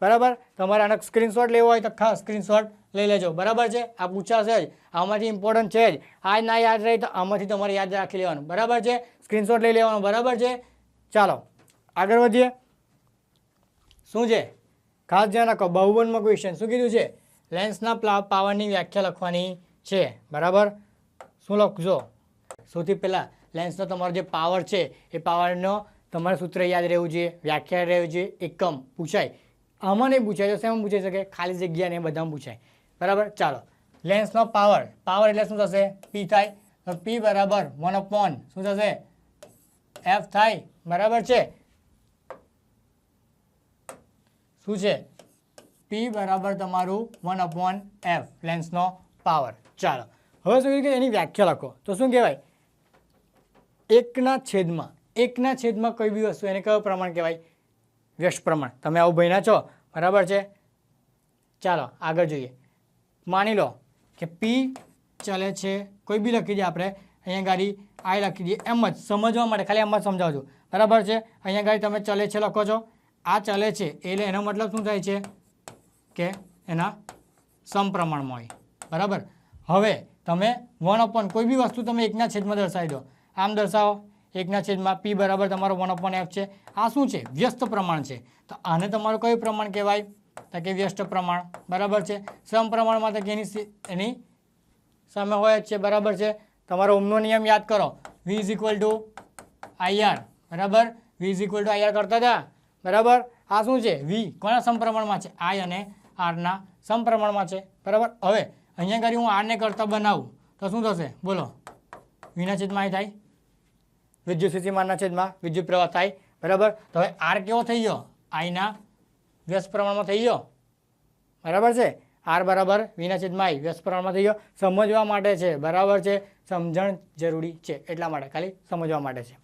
બરાબર તમારે આનો સ્ક્રીનશોટ લેવો હોય તો ખાસ સ્ક્રીનશોટ લઈ લેજો બરાબર છે આ પૂછાશે જ આમાંથી ઇમ્પોર્ટન્ટ છે જ આ ના યાદ રહી તો આમાંથી તમારે યાદ રાખી લેવાનું બરાબર છે સ્ક્રીનશોટ લઈ લેવાનું બરાબર છે ચાલો આગળ વધીએ શું છે ખાસ ધ્યાન રાખો બહુવનમાં ક્વેશ્ચન શું કીધું છે લેન્સના પાવરની વ્યાખ્યા લખવાની છે બરાબર શું લખજો સૌથી પહેલાં લેન્સનો તમારો જે પાવર છે એ પાવરનો તમારે સૂત્ર યાદ રહેવું જોઈએ વ્યાખ્યા રહેવું જોઈએ એકમ પૂછાય આમાં નહીં પૂછાય તો શેમાં પૂછાઈ શકે ખાલી જગ્યા ને બધામાં પૂછાય બરાબર ચાલો લેન્સનો પાવર એટલે શું થશે પી થાય તો પી બરાબર 1/, શું થશે એફ થાય બરાબર છે શું છે પી બરાબર તમારું 1/f લેન્સનો પાવર ચાલો હવે શું કે એની વ્યાખ્યા લખો તો શું કહેવાય એકના છેદમાં કોઈ બી વસ્તુ એને કયો પ્રમાણ કહેવાય વ્યસ્ત પ્રમાણ તમે આવું ભણ્યા છો બરાબર છે ચાલો આગળ જોઈએ માની લો કે પી ચાલે છે કોઈ બી લખી દઈએ આપણે અહીંયા ગાડી આઈ લખી દઈએ એમ જ સમજવા માટે ખાલી એમ જ સમજાવજો બરાબર છે અહીંયા ગાડી તમે ચલે છે લખો છો આ ચાલે છે એટલે એનો મતલબ શું થાય છે કે એના સમપ્રમાણમાં હોય બરાબર હવે તમે 1/, કોઈ બી વસ્તુ તમે 1/છેદમાં દર્શાવી દો. આમ દર્શાવો 1/છેદમાં p બરાબર તમારો 1/f છે. આ શું છે? વ્યસ્ત પ્રમાણ છે. તો આને તમારું કયું પ્રમાણ કહેવાય? તો કે વ્યસ્ત પ્રમાણ. બરાબર છે. સમપ્રમાણમાં તો કે એની સામે હોય જ છે. બરાબર છે. તમારો ઓહમનો નિયમ યાદ કરો. v = IR. બરાબર. v = IR કરતા હતા. બરાબર. આ શું છે? v કોના સમપ્રમાણમાં છે? I અને R ના સમપ્રમાણમાં છે. બરાબર. હવે અહીંયા કરી હું R ને કરતા બનાવું તો શું થશે? બોલો. v/I થાય. વિદ્યુત સ્થિતિમાનના છેદમાં વિદ્યુત પ્રવાહ થાય. બરાબર. તો હવે R કેવો થઈ ગયો? I ના વ્યસ્ત પ્રમાણમાં થઈ ગયો. બરાબર છે. R બરાબર v/I વ્યસ્ત પ્રમાણમાં થઈ ગયો. સમજવા માટે છે. બરાબર છે. સમજણ જરૂરી છે એટલા માટે, ખાલી સમજવા માટે છે.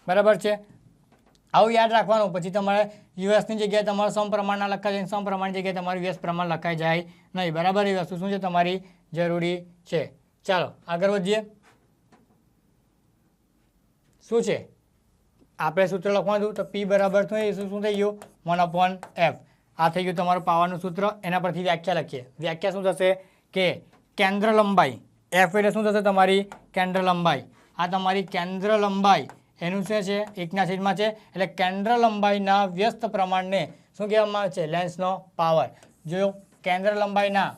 બરાબર છે. આવું યાદ રાખવાનું. પછી તમારે યુએસની જગ્યાએ તમારું સમપ્રમાણના લખાઈ જાય, સમપ્રમાણની જગ્યાએ તમારું વ્યસ્ત પ્રમાણ લખાઈ જાય નહીં. બરાબર. એ વસ્તુ શું છે? તમારી જરૂરી છે. ચાલો આગળ વધીએ. શું છે? આપણે સૂત્ર લખવાનું હતું તો p બરાબર શું થઈ ગયું? 1/f. આ થઈ ગયું તમારું પાવરનું સૂત્ર. એના પરથી વ્યાખ્યા લખીએ. વ્યાખ્યા શું થશે? કે કેન્દ્ર લંબાઈ f એટલે શું થશે? તમારી કેન્દ્ર લંબાઈ. આ તમારી કેન્દ્ર લંબાઈ એનું શું છે? 1/માં છે. એટલે કેન્દ્ર લંબાઈના વ્યસ્ત પ્રમાણને શું કહેવામાં આવે છે? લેન્સનો પાવર. જો કેન્દ્ર લંબાઈના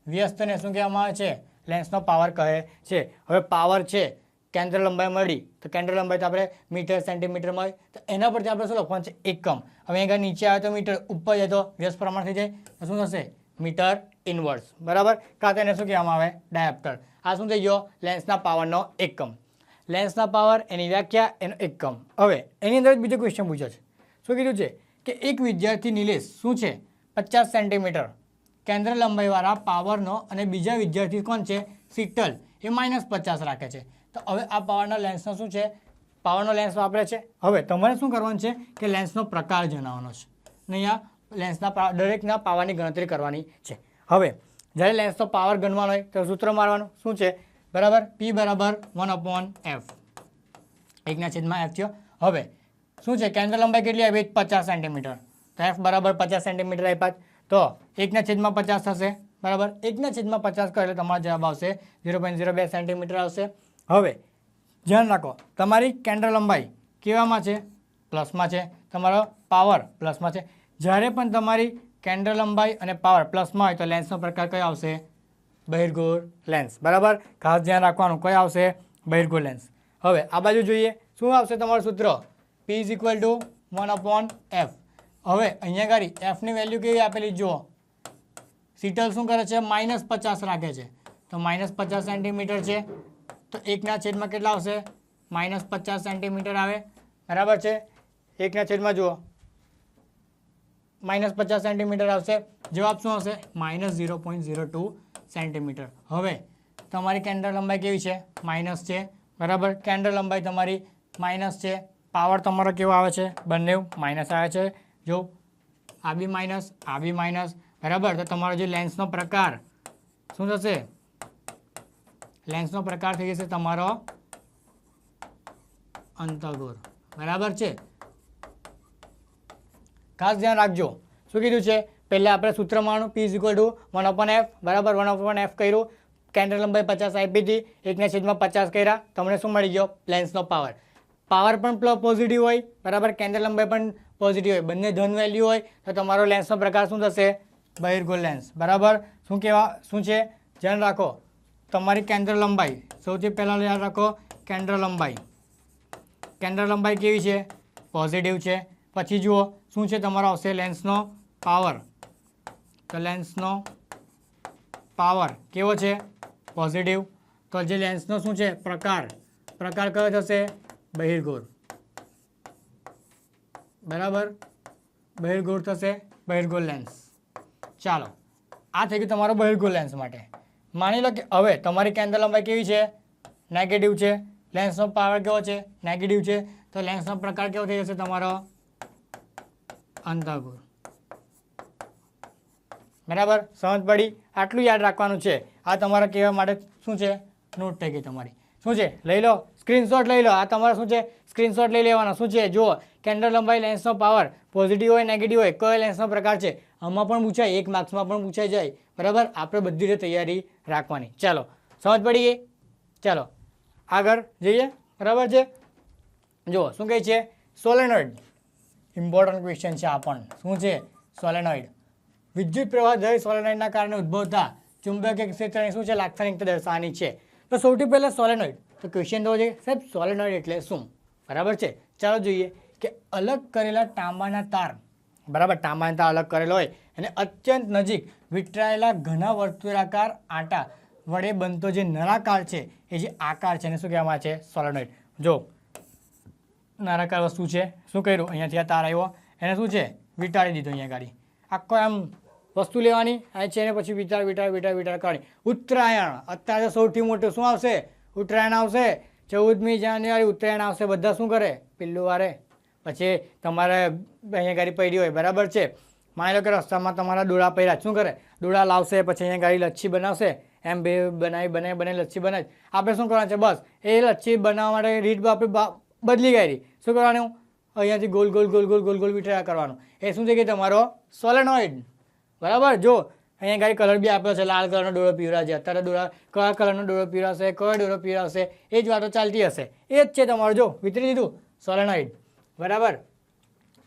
વ્યસ્તને શું કહેવામાં આવે છે? લેન્સનો પાવર કહે છે. હવે પાવર છે, કેન્દ્ર લંબાઈ મળી તો કેન્દ્ર લંબાઈ તો આપણે મીટર સેન્ટીમીટરમાં હોય તો એના પરથી આપણે શું લખવાનું છે? એકમ. હવે અહીંયા નીચે આવે તો મીટર, ઉપર જાય તો વ્યસ્ત પ્રમાણ થઈ જાય તો શું થશે? Metre inverse. બરાબર. કાં તો એને શું કહેવામાં આવે? ડાયોપ્ટર. આ શું થઈ ગયો? લેન્સના પાવરનો એકમ. લેન્સના પાવર, એની વ્યાખ્યા, એનો એકમ. હવે એની અંદર બીજો ક્વેશ્ચન પૂછ્યો છે. શું કીધું છે? કે એક વિદ્યાર્થી નિલેશ શું છે? 50 સેન્ટીમીટર કેન્દ્ર લંબાઈવાળા પાવરનો અને બીજા વિદ્યાર્થી કોણ છે? શીતલ એ -50 રાખે છે. તો હવે આ પાવરના લેન્સનો શું છે? પાવરનો લેન્સ વાપરે છે. હવે તમારે શું કરવાનું છે? કે લેન્સનો પ્રકાર જણાવવાનો છે. અહીંયા લેન્સના દરેકના પાવરની ગણતરી કરવાની છે. હવે જ્યારે લેન્સનો પાવર ગણવાનો હોય તો સૂત્ર મારવાનું. શું છે? બરાબર. p બરાબર 1/f. 1/f થયો. હવે શું છે? કેન્દ્ર લંબાઈ કેટલી આવી? 50 સેન્ટીમીટર. તો f બરાબર 50 સેન્ટીમીટર આપ્યા તો 1/50 થશે. બરાબર. 1/50 કરો એટલે તમારો જવાબ આવશે 0.02 સેન્ટીમીટર આવશે. હવે ધ્યાન રાખો, તમારી કેન્દ્ર લંબાઈ કેવામાં છે? પ્લસમાં છે. તમારો પાવર પ્લસમાં છે. જ્યારે પણ તમારી કેન્દ્ર લંબાઈ અને પાવર પ્લસમાં હોય તો લેન્સનો પ્રકાર કયો આવશે? બહિર્ગોળ લેન્સ. બરાબર. ખાસ ધ્યાન રાખવાનું. કયો આવશે? બહિર્ગોળ લેન્સ. હવે આ બાજુ જોઈએ. શું આવશે તમારું સૂત્ર? p = 1/f. હવે અહીંયા ગાડી fની વેલ્યુ કેવી આપેલી જુઓ. શીતલ શું કરે છે? -50 રાખે છે. તો -50 સેન્ટીમીટર છે. તો 1/છેદમાં કેટલા આવશે? -50 સેન્ટીમીટર આવે. બરાબર છે. 1/છેદમાં જુઓ -50 સેન્ટીમીટર આવશે. જવાબ શું હશે? -0.02 સેન્ટીમીટર. હવે તમારી કેન્દ્ર લંબાઈ કેવી છે? માઇનસ છે. બરાબર. કેન્દ્ર લંબાઈ તમારી માઇનસ છે. પાવર તમારો કેવો આવે છે? બંને માઇનસ આવે છે. જો આ બી માઇનસ, આ બી માઇનસ. બરાબર. તો તમારો જે લેન્સનો પ્રકાર શું થશે? લેન્સનો પ્રકાર થઈ જશે તમારો અંતઃગોળ. બરાબર છે. ખાસ ધ્યાન રાખજો. શું કીધું છે? પહેલાં આપણે સૂત્ર માનું p = 1/f. બરાબર. 1/f કર્યું. કેન્દ્ર લંબાઈ 50 આપી હતી. 1/50 કર્યા. તમને શું મળી ગયો? લેન્સનો પાવર. પાવર પણ પોઝિટિવ હોય. બરાબર. કેન્દ્ર લંબાઈ પણ પોઝિટિવ હોય. બંને ધન વેલ્યુ હોય તો તમારો લેન્સનો પ્રકાર શું થશે? બહિર્ગોળ લેન્સ. બરાબર. શું છે? ધ્યાન રાખો. તમારી કેન્દ્ર લંબાઈ સૌથી પહેલાં યાદ રાખો. કેન્દ્ર લંબાઈ. કેન્દ્ર લંબાઈ કેવી છે? પોઝિટિવ છે. પછી જુઓ શું છે? તમારો આવશે લેન્સનો પાવર. તો લેન્સનો પાવર કેવો છે? પોઝિટિવ. તો જે લેન્સનો શું છે? પ્રકાર. પ્રકાર કયો થશે? બહિર્ગોળ. બરાબર. બહિર્ગોળ થશે. બહિર્ગોળ લેન્સ. ચાલો આ થઈ ગયું તમારો બહિર્ગોળ લેન્સ માટે. માની લો કે હવે તમારી કેન્દ્ર લંબાઈ કેવી છે? નેગેટિવ છે. લેન્સનો પાવર કેવો છે? નેગેટિવ છે. તો લેન્સનો પ્રકાર કેવો થઈ જશે તમારો? અંતઃગોળ. બરાબર. સમજ પડી? આટલું યાદ રાખવાનું છે. આ તમારા કહેવા માટે શું છે? નોટ થઈ ગઈ તમારી. શું છે? લઈ લો, સ્ક્રીનશોટ લઈ લો. આ તમારે શું છે? સ્ક્રીનશોટ લઈ લેવાનો. શું છે? જુઓ કેન્દ્ર લંબાઈ, લેન્સનો પાવર પોઝિટિવ હોય, નેગેટિવ હોય, કયો લેન્સનો પ્રકાર છે? આમાં પણ પૂછાય, 1 માર્ક્સમાં પણ પૂછાઈ જાય. બરાબર. આપણે બધી રીતે તૈયારી રાખવાની. ચાલો સમજ પડી ગઈ? ચાલો આગળ જઈએ, બરાબર છે. જુઓ શું કહે છે, સોલેનોઇડ. ઇમ્પોર્ટન્ટ ક્વેશ્ચન છે આ પણ. શું છે? સોલેનોઇડ. વિદ્યુત પ્રવાહ દરેક સોલેનોઇડના કારણે ઉદ્ભવતા ચુંબકીય ક્ષેત્રની શું છે, લાક્ષણિકતા દર્શાવવાની છે. તો સૌથી પહેલાં સોલેનોઇડ. તો ક્વેશ્ચન તો છે સાહેબ સોલેનોઇડ એટલે શું, બરાબર છે. ચાલો જોઈએ કે અલગ કરેલા તાંબાના તાર, બરાબર, તાંબાના તાર અલગ કરેલો હોય અને અત્યંત નજીક વીંટળાયેલા ઘણા વર્તુળાકાર આંટા વડે બનતો જે નળાકાર છે એ જે આકાર છે એને શું કહેવામાં આવે છે? સોલેનોઇડ. જો નળાકાર વસ્તુ છે, શું કર્યું, અહીંયાથી આ તાર આવ્યો, એને શું છે, વીંટાળી દીધો. અહીંયા ગાડી આખો આમ વસ્તુ લેવાની આ છે ને પછી વિચાર કરવાની. ઉત્તરાયણ અત્યારે સૌથી મોટું શું આવશે? ઉત્તરાયણ આવશે. 14મી જાન્યુઆરી ઉત્તરાયણ આવશે. બધા શું કરે? પિલ્લું વારે. પછી તમારે અહીંયા ગાડી પડી હોય, બરાબર છે. માની લો કે રસ્તામાં તમારા ડોળા પડ્યા, શું કરે? ડોળા લાવશે, પછી અહીંયા ગાડી લચ્છી બનાવશે. એમ બે બનાવી લચ્છી બનાવી. આપણે શું કરવાનું છે? બસ એ લચ્છી બનાવવા માટે રીત આપણે બદલી ગઈ. શું કરવાનું? અહીંયાથી ગોલ ગોલ વિતરા કરવાનું. એ શું છે કે તમારો સોલેનોઇડ, બરાબર. જો અહીંયા ગાડી કલર બી આપ્યો છે, લાલ કલરનો ડોળો પીવડા છે. અત્યારે કયા કલરનો ડોળો પીવડાશે, કયો ડોળો પીવડાવશે, એ જ વાતો ચાલતી હશે. એ જ છે તમારું, જો વિતરી દીધું સોલેનોઇડ, બરાબર.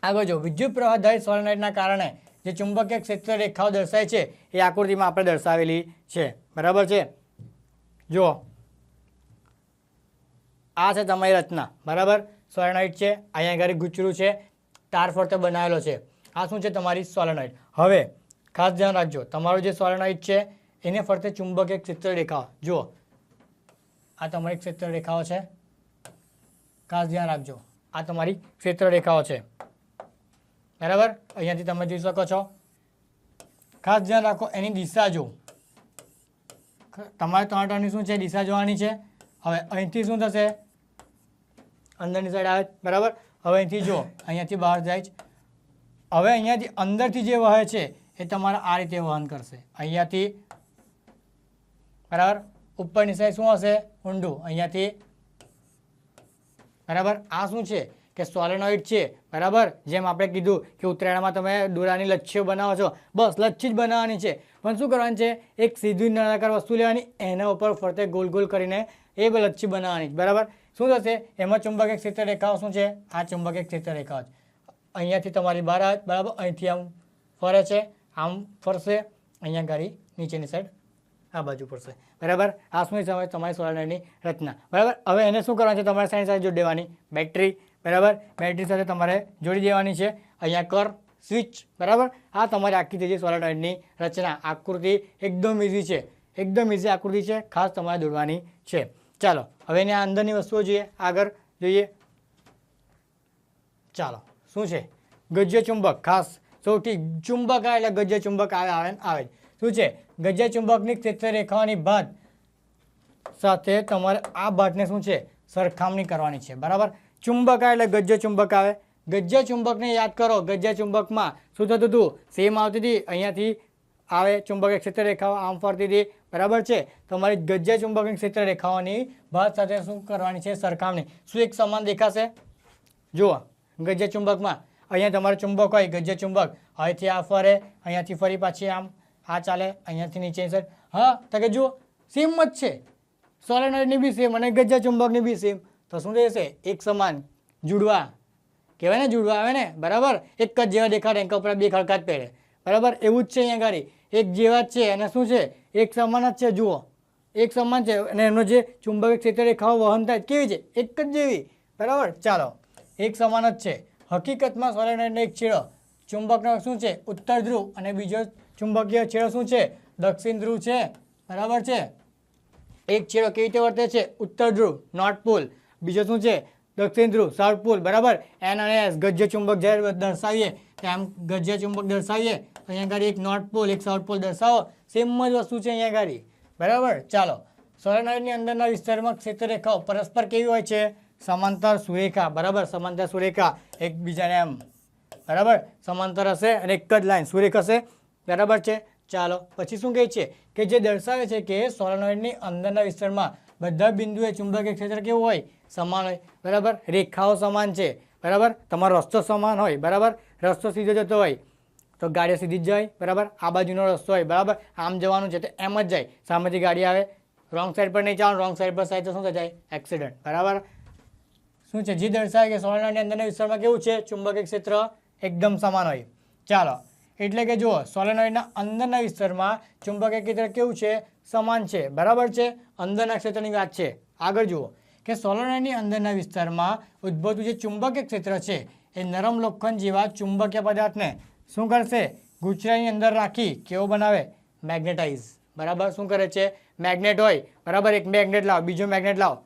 આગળ જો વિદ્યુત પ્રવાહ દરેક સોલેનોઇડના કારણે જે ચુંબકીય ક્ષેત્ર રેખાઓ દર્શાય છે એ આકૃતિમાં આપણે દર્શાવેલી છે, બરાબર છે. જુઓ આ છે તમારી રચના, બરાબર. સોલેનોઇડ છે, અહીંયા આગળ ગુચરું છે, તાર ફરતે બનાવેલો છે. આ શું છે? તમારી સોલેનોઇડ. હવે ખાસ ધ્યાન રાખજો, તમારું જે સોલેનોઇડ છે એને ફરતે ચુંબકીય ક્ષેત્ર રેખાઓ, જુઓ આ તમારી ક્ષેત્ર રેખાઓ છે. ખાસ ધ્યાન રાખજો, આ તમારી ક્ષેત્ર રેખાઓ છે, બરાબર. અહીંયાથી તમે જોઈ શકો છો. ખાસ ધ્યાન રાખો, એની દિશા જો તમારે ટર્નની શું છે? દિશા જોવાની છે. હવે અહીંથી શું થશે? અંદરની સાઈડ આવે, બરાબર. હવે અહીંથી જો અહીંયાથી બહાર જાય છે. હવે અહીંયાથી અંદરથી જે વહે છે એ તમારે આ રીતે વહન કરશે. અહીંયાથી, બરાબર, ઉપરની સાઈડ શું હશે? ઊંડું. અહીંયાથી, બરાબર. આ શું છે કે સોલેનોઇડ છે, બરાબર. જેમ આપણે કીધું કે ઉત્તરાયણમાં તમે દોરાની લચ્છીઓ બનાવો છો, બસ લચ્છી જ બનાવવાની છે. પણ શું કરવાનું છે? એક સીધી નળાકાર વસ્તુ લેવાની, એના ઉપર ફરતે ગોલ કરીને એ લચ્છી બનાવવાની, બરાબર. શું થશે? એમાં ચુંબકીય ક્ષેત્ર રેખાઓ શું છે? આ ચુંબકીય ક્ષેત્ર રેખાઓ અહીંયાથી તમારી બહાર આવે, બરાબર. અહીંથી આમ ફરે છે, આમ ફરશે, અહીંયા ગાડી નીચેની સાઈડ આ બાજુ ફરશે, બરાબર. આ શું છે? તમારી સોલેનોઇડની રચના, બરાબર. હવે એને શું કરવાનું છે? તમારે સાઈડ સાથે જોડી દેવાની બેટરી, બરાબર. બેટરી સાથે તમારે જોડી દેવાની છે. અહીંયા કર સ્વિચ, બરાબર. આ તમારી આખી જે સોલેનોઇડની રચના આકૃતિ એકદમ ઇઝી છે, એકદમ ઇઝી આકૃતિ છે. ખાસ તમારે દોરવાની છે. ચાલો હવે એની અંદરની વસ્તુઓ જોઈએ, આગળ જોઈએ. ચાલો શું છે? ગજ્ય ચુંબક. ખાસ સૌથી ચુંબક આવે એટલે ગજ્ય ચુંબક આવે. શું છે? ગજ્ય ચુંબકની ક્ષેત્ર રેખાઓની ભાત સાથે તમારે આ ભાતને શું છે? સરખામણી કરવાની છે, બરાબર. ચુંબક આવે એટલે ગજ્ય ચુંબક આવે. ગજ્ય ચુંબકને યાદ કરો. ગજ્ય ચુંબકમાં શું થતું હતું? સેમ આવતી હતી, અહીંયાથી આવે ચુંબકીય ક્ષેત્ર રેખાઓ આમ ફરતી હતી, બરાબર છે. તમારી ગજ્ય ચુંબકની ક્ષેત્ર રેખાઓની ભાત સાથે શું કરવાની છે? સરખામણી. શું એક સમાન દેખાશે? જુઓ ગજ્ય ચુંબકમાં અહીંયા તમારું ચુંબક હોય, ગજ્ય ચુંબક, અહીંથી આ ફરે, અહીંયાથી ફરી પાછી આમ આ ચાલે, અહીંયાથી નીચે સાઈડ. હા, તો કે જુઓ સેમ જ છે. સોલેનોઇડની બી સેમ અને ગજ્ય ચુંબકની બી સેમ. તો શું થશે? એક સમાન જુડવા કહેવાય ને, જુડવા આવે ને, બરાબર. એક જ જેવા દેખાડે, એના ઉપર બે ખડકા જ પહેરે, બરાબર. એવું જ છે અહીંયા ગાડી, એક જેવા જ છે અને શું છે? એક સમાન જ છે. જુઓ એક સમાન છે અને એમનો જે ચુંબકીય ક્ષેત્ર રેખાઓ વહન થાય કેવી છે? એક જ જેવી, બરાબર. ચાલો એક સમાન જ છે. હકીકતમાં સોલેનોઇડનો એક છેડો ચુંબકનો શું છે? ઉત્તર ધ્રુવ અને બીજો ચુંબકીય છેડો શું છે? દક્ષિણ ધ્રુવ છે, બરાબર છે. એક છેડો કેવી રીતે વર્તે છે? ઉત્તર ધ્રુવ નોર્થ પોલ, બીજો શું છે? દક્ષિણ ધ્રુવ સાઉથ પોલ, બરાબર. એન અને એસ ગજ્ય ચુંબક જ્યારે દર્શાવીએ તો આમ ગજ્ય ચુંબક દર્શાવીએ, અહીંયા ગાડી એક નોર્થ પોલ એક સાઉથ પોલ દર્શાવો, સેમ જ વસ્તુ છે અહીંયા ગાડી, બરાબર. ચાલો સોલેનોઇડની અંદરના વિસ્તારમાં ક્ષેત્ર રેખાઓ પરસ્પર કેવી હોય છે? સમાંતર સુરેખા, બરાબર. સમાંતર સુરેખા એકબીજાને એમ, બરાબર, સમાંતર હશે અને એક જ લાઈન સુરેખ હશે, બરાબર છે. ચાલો પછી શું કહે છે કે જે દર્શાવે છે કે સોલેનોઇડની અંદરના વિસ્તારમાં બધા બિંદુએ ચુંબકીય ક્ષેત્ર કેવું હોય? સમાન હોય, બરાબર. રેખાઓ સમાન છે, બરાબર. તમારો રસ્તો સમાન હોય, બરાબર. રસ્તો સીધો જતો હોય તો ગાડીઓ સીધી જ જાય, બરાબર. આ બાજુનો રસ્તો હોય, બરાબર, આમ જવાનું છે તો એમ જ જાય. સામેથી ગાડી આવે રોંગ સાઈડ પર નહીં ચાલો, રોંગ સાઈડ પર થાય તો શું થઈ જાય? એક્સિડન્ટ. બરાબર. શું છે? જે દર્શાવે કે સોલેનોઇડની અંદરના વિસ્તારમાં કેવું છે? ચુંબકીય ક્ષેત્ર એકદમ સમાન હોય. ચાલો, એટલે કે જુઓ સોલેનોઇડના અંદરના વિસ્તારમાં ચુંબકીય ક્ષેત્ર કેવું છે? સમાન છે. બરાબર છે. અંદરના ક્ષેત્રની વાત છે. આગળ જુઓ કે સોલેનોઇડની અંદરના વિસ્તારમાં ઉદ્ભવતું જે ચુંબકીય ક્ષેત્ર છે એ નરમ લોખંડ જેવા ચુંબકીય પદાર્થને શું કરશે? ગૂંચળાની અંદર રાખી કેવો બનાવે? મેગ્નેટાઇઝ. બરાબર. શું કરે છે? મેગ્નેટ હોય, બરાબર, એક મેગ્નેટ લાવો, બીજો મેગ્નેટ લાવો,